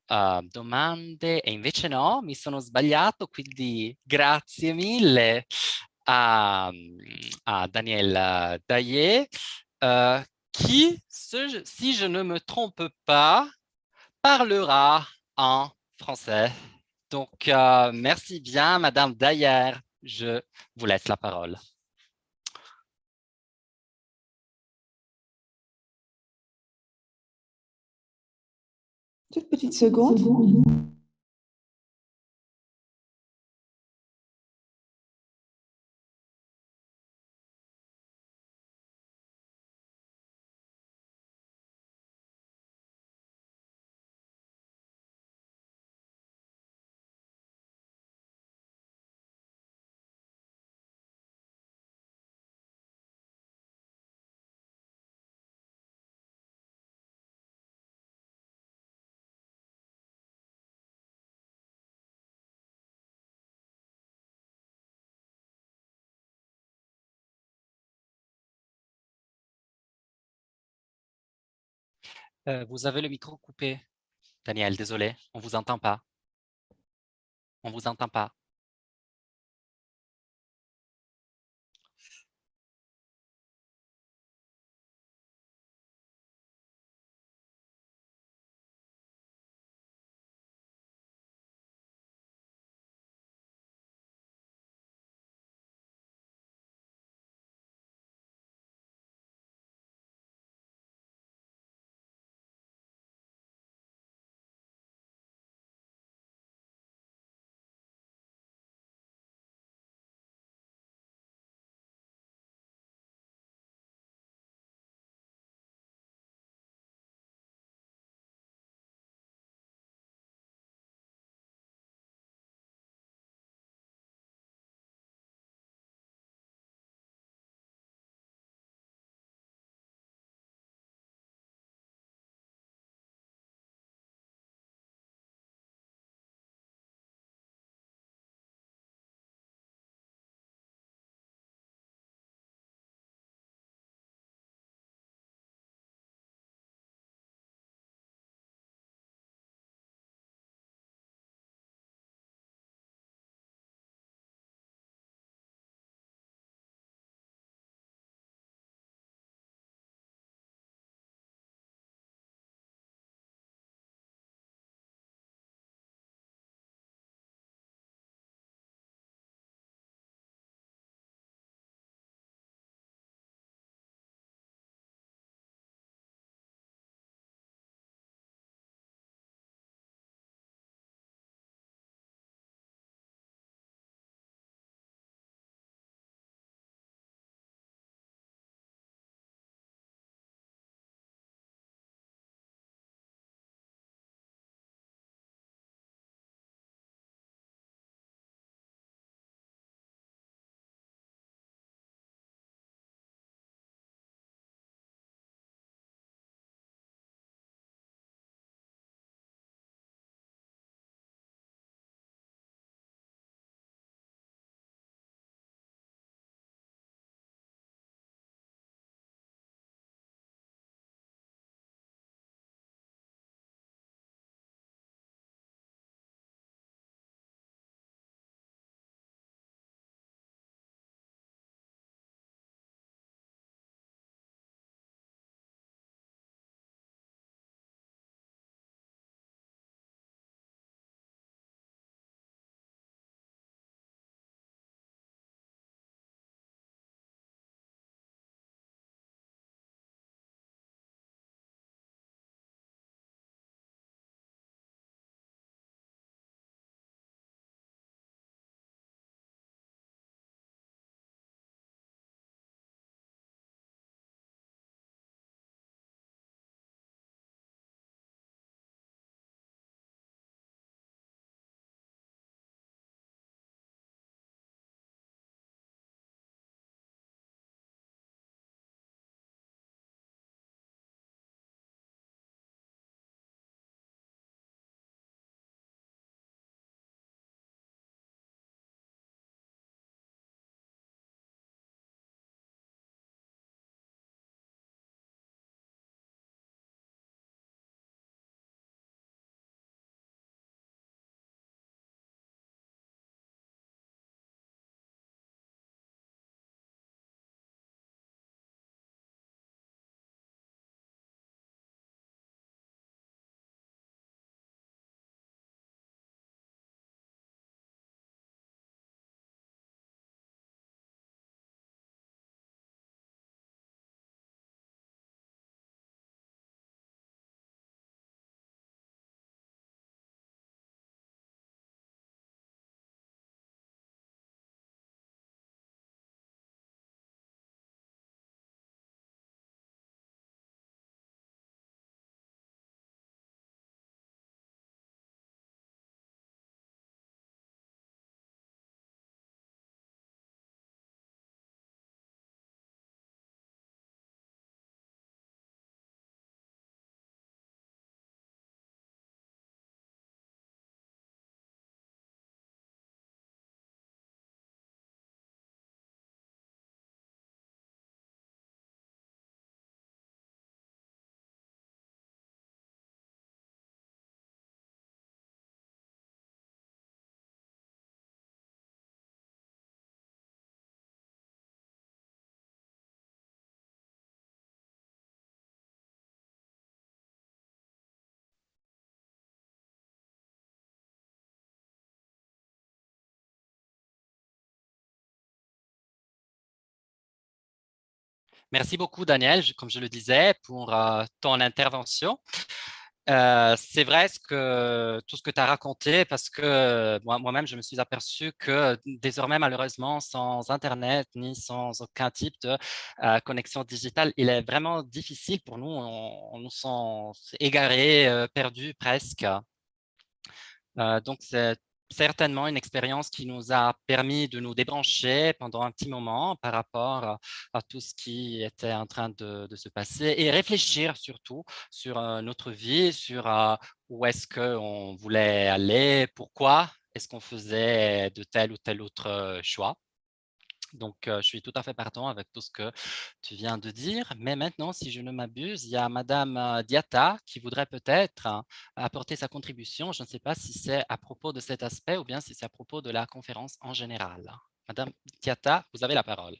domande, e invece no, mi sono sbagliato, quindi grazie mille a Daniel Daillet, qui, si je ne me trompe pas, parlera en français. Donc, merci bien, Madame Dayer. Je vous laisse la parole. Toute petite seconde. Vous avez le micro coupé. Daniel, désolé, on vous entend pas. On vous entend pas. Merci beaucoup, Daniel, comme je le disais, pour ton intervention. C'est vrai tout ce que tu as raconté, parce que moi-même, je me suis aperçu que désormais, malheureusement, sans Internet ni sans aucun type de connexion digitale, il est vraiment difficile pour nous. On nous sent égarés, perdus presque. Donc, c'est certainement une expérience qui nous a permis de nous débrancher pendant un petit moment par rapport à tout ce qui était en train de se passer et réfléchir surtout sur notre vie, sur où est-ce qu'on voulait aller, pourquoi est-ce qu'on faisait de tel ou tel autre choix. Donc, je suis tout à fait partant avec tout ce que tu viens de dire. Mais maintenant, si je ne m'abuse, il y a Madame Diatta qui voudrait peut-être apporter sa contribution. Je ne sais pas si c'est à propos de cet aspect ou bien si c'est à propos de la conférence en général. Madame Diatta, vous avez la parole.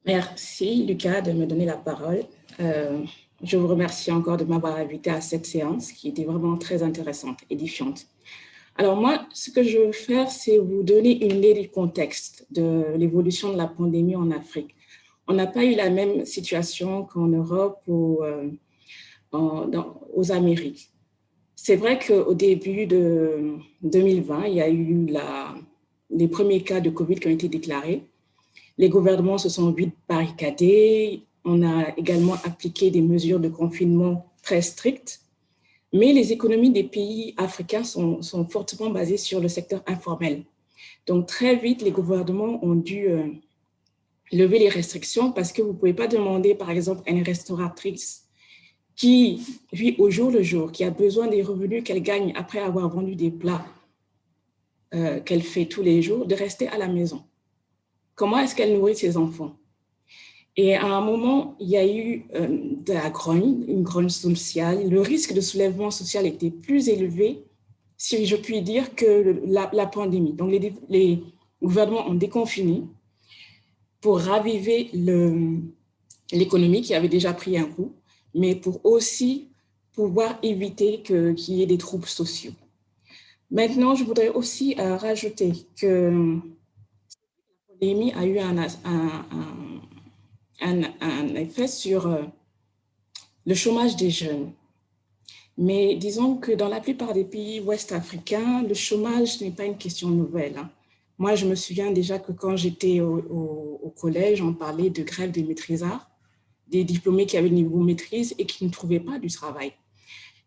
Merci, Lucas, de me donner la parole. Je vous remercie encore de m'avoir invité à cette séance qui était vraiment très intéressante, édifiante. Alors moi, ce que je veux faire, c'est vous donner une idée du contexte de l'évolution de la pandémie en Afrique. On n'a pas eu la même situation qu'en Europe ou aux Amériques. C'est vrai qu'au début de 2020, il y a eu les premiers cas de Covid qui ont été déclarés. Les gouvernements se sont vite barricadés. On a également appliqué des mesures de confinement très strictes. Mais les économies des pays africains sont fortement basées sur le secteur informel. Donc, très vite, les gouvernements ont dû lever les restrictions parce que vous ne pouvez pas demander, par exemple, à une restauratrice qui vit au jour le jour, qui a besoin des revenus qu'elle gagne après avoir vendu des plats qu'elle fait tous les jours, de rester à la maison. Comment est-ce qu'elle nourrit ses enfants? Et à un moment, il y a eu de la grogne, une grogne sociale. Le risque de soulèvement social était plus élevé, si je puis dire, que la pandémie. Donc, les gouvernements ont déconfiné pour raviver l'économie qui avait déjà pris un coup, mais pour aussi pouvoir éviter qu'il y ait des troubles sociaux. Maintenant, je voudrais aussi rajouter que la pandémie a eu un effet sur le chômage des jeunes. Mais disons que dans la plupart des pays ouest-africains, le chômage n'est pas une question nouvelle. Moi, je me souviens déjà que quand j'étais au collège, on parlait de grève des maîtrisards, des diplômés qui avaient le niveau maîtrise et qui ne trouvaient pas du travail.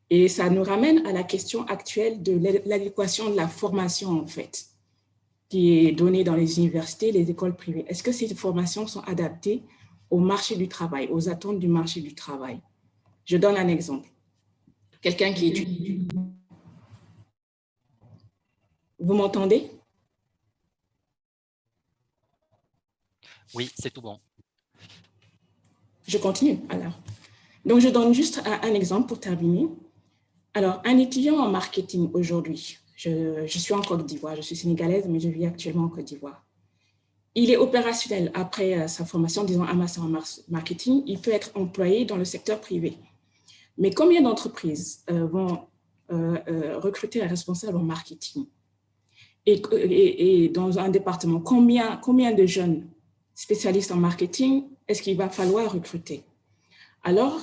Et ça nous ramène à la question actuelle de l'adéquation de la formation, en fait, qui est donnée dans les universités, les écoles privées. Est-ce que ces formations sont adaptées au marché du travail, aux attentes du marché du travail? Je donne un exemple. Quelqu'un qui étudie. Vous m'entendez? Oui, c'est tout bon. Je continue alors. Donc, je donne juste un exemple pour terminer. Alors, un étudiant en marketing aujourd'hui, je suis en Côte d'Ivoire, je suis sénégalaise, mais je vis actuellement en Côte d'Ivoire. Il est opérationnel après sa formation, disons un master en marketing, il peut être employé dans le secteur privé. Mais combien d'entreprises vont recruter un responsable en marketing? Et dans un département, combien de jeunes spécialistes en marketing est-ce qu'il va falloir recruter? Alors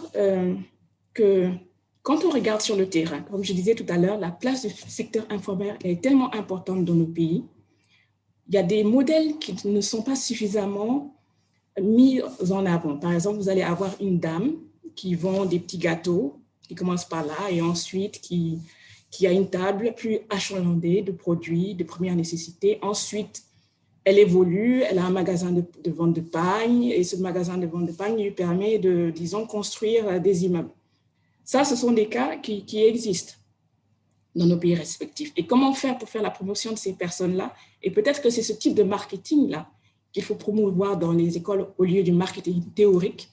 que quand on regarde sur le terrain, comme je disais tout à l'heure, la place du secteur informel est tellement importante dans nos pays. Il y a des modèles qui ne sont pas suffisamment mis en avant. Par exemple, vous allez avoir une dame qui vend des petits gâteaux, qui commence par là, et ensuite qui a une table plus achalandée de produits de première nécessité. Ensuite, elle évolue, elle a un magasin de vente de pagne, et ce magasin de vente de pagne lui permet de, disons, construire des immeubles. Ça, ce sont des cas qui existent dans nos pays respectifs. Et comment faire pour faire la promotion de ces personnes-là? Et peut-être que c'est ce type de marketing-là qu'il faut promouvoir dans les écoles au lieu du marketing théorique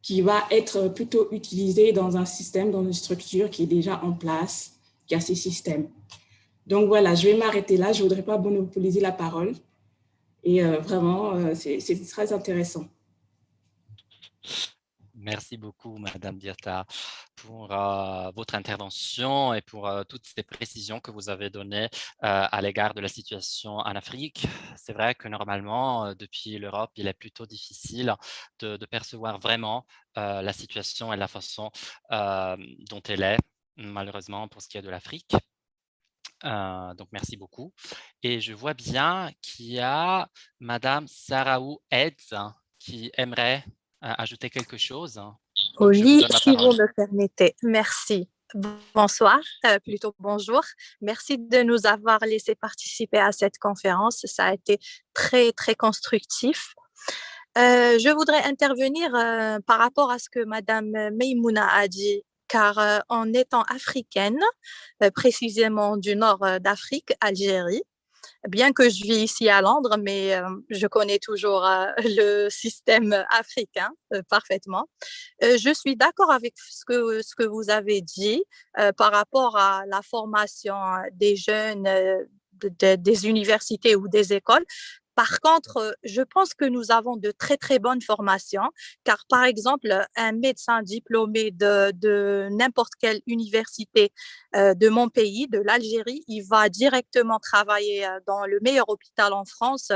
qui va être plutôt utilisé dans un système, dans une structure qui est déjà en place, qui a ces systèmes. Donc voilà, je vais m'arrêter là. Je ne voudrais pas monopoliser la parole. Et vraiment, c'est très intéressant. Merci beaucoup, Madame Diata, pour votre intervention et pour toutes ces précisions que vous avez données à l'égard de la situation en Afrique. C'est vrai que normalement, depuis l'Europe, il est plutôt difficile de percevoir vraiment la situation et la façon dont elle est, malheureusement, pour ce qui est de l'Afrique. Donc, merci beaucoup. Et je vois bien qu'il y a Madame Saraou Edz qui aimerait ajouter quelque chose. Donc, je vous Oui, donne la si parole. vous me permettez. Merci. Bonsoir, plutôt bonjour. Merci de nous avoir laissé participer à cette conférence. Ça a été très, très constructif. Je voudrais intervenir par rapport à ce que Madame Meimouna a dit, car en étant africaine, précisément du nord d'Afrique, Algérie, bien que je vis ici à Londres, mais je connais toujours le système africain parfaitement. Je suis d'accord avec ce que vous avez dit par rapport à la formation des jeunes des universités ou des écoles. Par contre, je pense que nous avons de très, très bonnes formations, car par exemple, un médecin diplômé de n'importe quelle université de mon pays, de l'Algérie, il va directement travailler dans le meilleur hôpital en France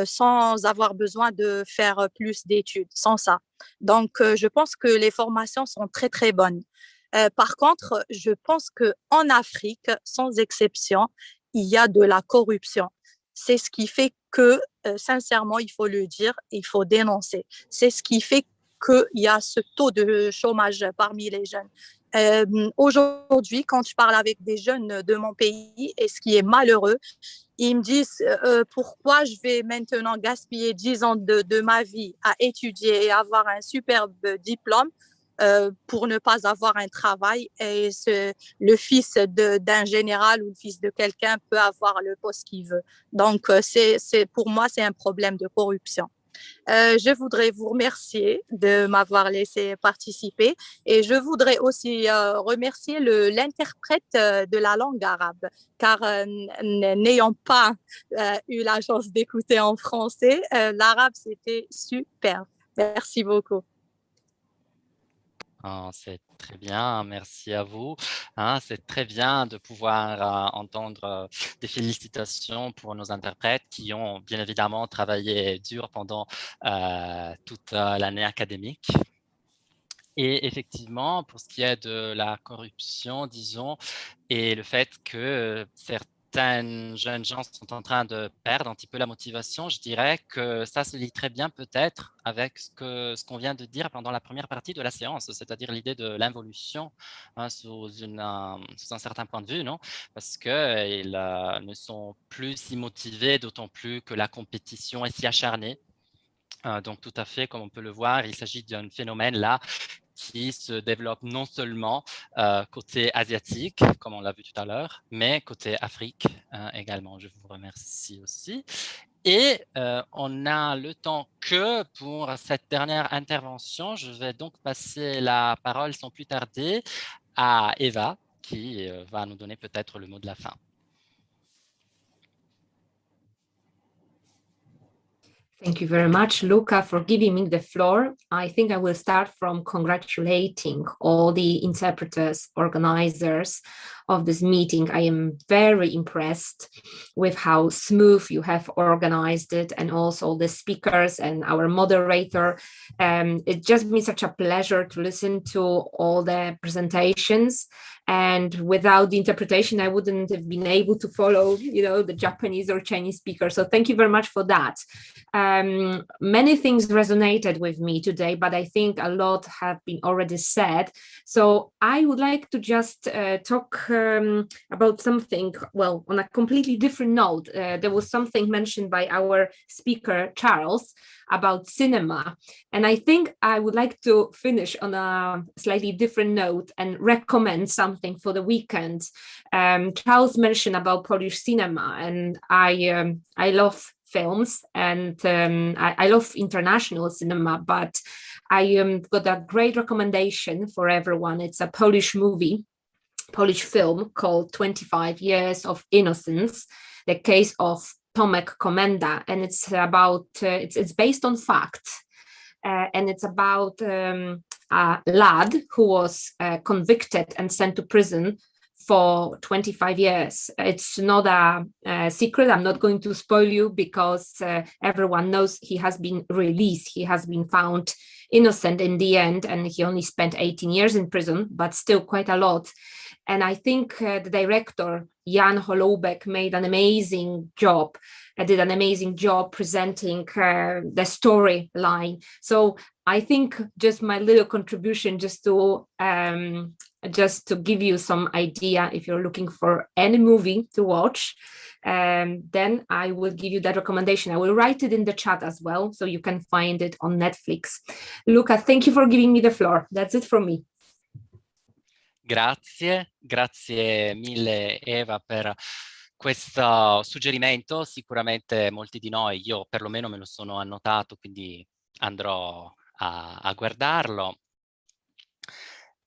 sans avoir besoin de faire plus d'études, sans ça. Donc, je pense que les formations sont très, très bonnes. Par contre, je pense qu'en Afrique, sans exception, il y a de la corruption. C'est ce qui fait que, sincèrement, il faut le dire, il faut dénoncer. C'est ce qui fait qu'il y a ce taux de chômage parmi les jeunes. Aujourd'hui, quand je parle avec des jeunes de mon pays, et ce qui est malheureux, ils me disent pourquoi je vais maintenant gaspiller 10 ans de ma vie à étudier et avoir un superbe diplôme pour ne pas avoir un travail. Et le fils d'un général ou le fils de quelqu'un peut avoir le poste qu'il veut. Donc, pour moi, c'est un problème de corruption. Je voudrais vous remercier de m'avoir laissé participer et je voudrais aussi remercier l'interprète de la langue arabe, car n'ayant pas eu la chance d'écouter en français, l'arabe, c'était super. Merci beaucoup. C'est très bien, merci à vous. C'est très bien de pouvoir entendre des félicitations pour nos interprètes qui ont bien évidemment travaillé dur pendant toute l'année académique. Et effectivement, pour ce qui est de la corruption, disons, et le fait que certains jeunes gens sont en train de perdre un petit peu la motivation, je dirais que ça se lie très bien peut-être avec ce qu'on vient de dire pendant la première partie de la séance, c'est-à-dire l'idée de l'involution sous un certain point de vue, non? Parce qu'ils ne sont plus si motivés, d'autant plus que la compétition est si acharnée. Donc tout à fait, comme on peut le voir, il s'agit d'un phénomène là qui se développe non seulement côté asiatique, comme on l'a vu tout à l'heure, mais côté Afrique également. Je vous remercie aussi. Et on a le temps que pour cette dernière intervention. Je vais donc passer la parole sans plus tarder à Eva, qui va nous donner peut-être le mot de la fin. Thank you very much, Luca, for giving me the floor. I think I will start from congratulating all the interpreters, organizers of this meeting. I am very impressed with how smooth you have organized it, and also the speakers and our moderator. It's just been such a pleasure to listen to all the presentations. And without the interpretation, I wouldn't have been able to follow, the Japanese or Chinese speakers. So thank you very much for that. Many things resonated with me today, but I think a lot have been already said. So I would like to just talk about something, well, on a completely different note. There was something mentioned by our speaker, Charles, about cinema. And I think I would like to finish on a slightly different note and recommend something for the weekend. Charles mentioned about Polish cinema, and I love films, and I love international cinema, but I got a great recommendation for everyone. It's a Polish film called 25 Years of Innocence, the case of Tomek Komenda, and it's about it's based on fact, and it's about a lad who was convicted and sent to prison for 25 years. It's not a secret. I'm not going to spoil you because everyone knows he has been released. He has been found innocent in the end, and he only spent 18 years in prison, but still quite a lot. And I think the director, Jan Holoubek, made an amazing job, did an amazing job presenting the storyline. So I think just my little contribution just to give you some idea, if you're looking for any movie to watch, then I will give you that recommendation. I will write it in the chat as well, so you can find it on Netflix. Luca, thank you for giving me the floor. That's it from me. Grazie mille Eva per questo suggerimento. Sicuramente molti di noi, io perlomeno me lo sono annotato, quindi andrò a guardarlo.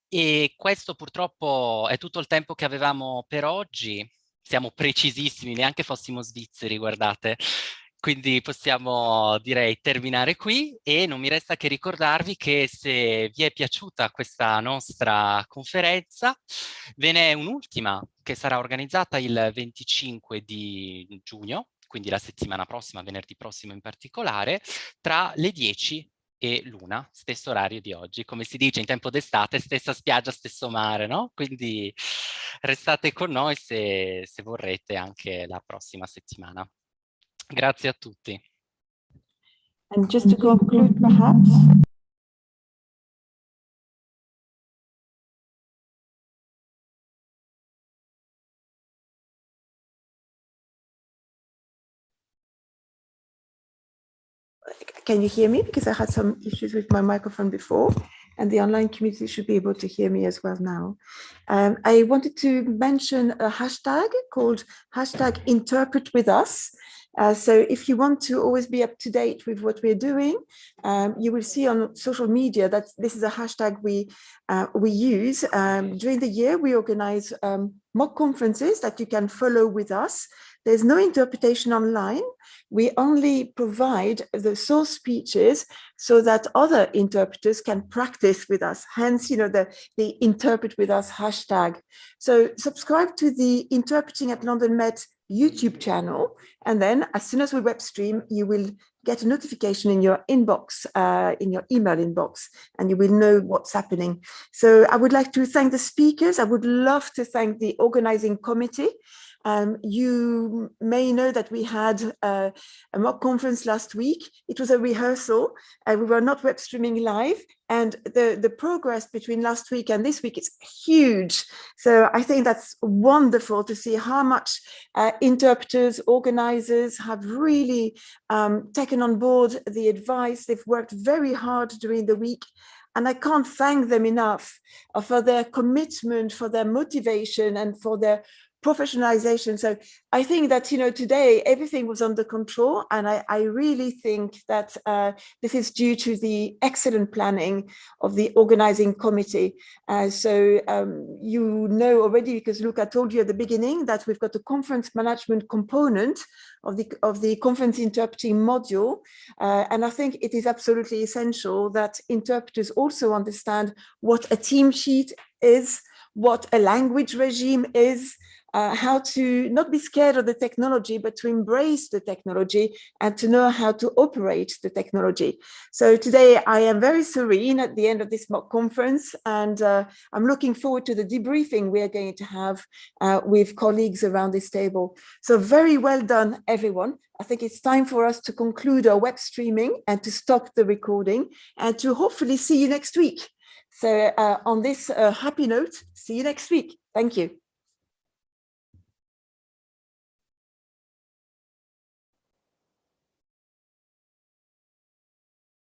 E questo purtroppo è tutto il tempo che avevamo per oggi. Siamo precisissimi, neanche fossimo svizzeri, guardate. Quindi possiamo, direi, terminare qui, e non mi resta che ricordarvi che se vi è piaciuta questa nostra conferenza, ve n'è un'ultima che sarà organizzata il 25 di giugno, quindi la settimana prossima, venerdì prossimo in particolare, tra le 10 e l'1, stesso orario di oggi. Come si dice in tempo d'estate, stessa spiaggia, stesso mare, no? Quindi restate con noi se vorrete anche la prossima settimana. Grazie a tutti. And just to conclude, perhaps, can you hear me? Because I had some issues with my microphone before, and the online community should be able to hear me as well now. I wanted to mention a hashtag called #InterpretWithUs. So if you want to always be up to date with what we're doing, you will see on social media that this is a hashtag we use. During the year, we organize mock conferences that you can follow with us. There's no interpretation online. We only provide the source speeches so that other interpreters can practice with us. Hence, the Interpret With Us hashtag. So subscribe to the Interpreting at London Met YouTube channel, and then as soon as we web stream, you will get a notification in your inbox, in your email inbox, and you will know what's happening. So I would like to thank the speakers. I would love to thank the organizing committee. You may know that we had a mock conference last week. It was a rehearsal. We were not web streaming live, and the progress between last week and this week is huge. So I think that's wonderful to see how much interpreters, organizers have really taken on board the advice. They've worked very hard during the week. And I can't thank them enough for their commitment, for their motivation, and for their professionalization. So I think that, today everything was under control, and I really think that this is due to the excellent planning of the organizing committee. So you know already, because Luca told you at the beginning, that we've got a conference management component of the conference interpreting module, and I think it is absolutely essential that interpreters also understand what a team sheet is, what a language regime is, how to not be scared of the technology, but to embrace the technology and to know how to operate the technology. So today I am very serene at the end of this mock conference, and I'm looking forward to the debriefing we are going to have with colleagues around this table. So very well done, everyone. I think it's time for us to conclude our web streaming and to stop the recording, and to hopefully see you next week. So on this happy note, see you next week. Thank you.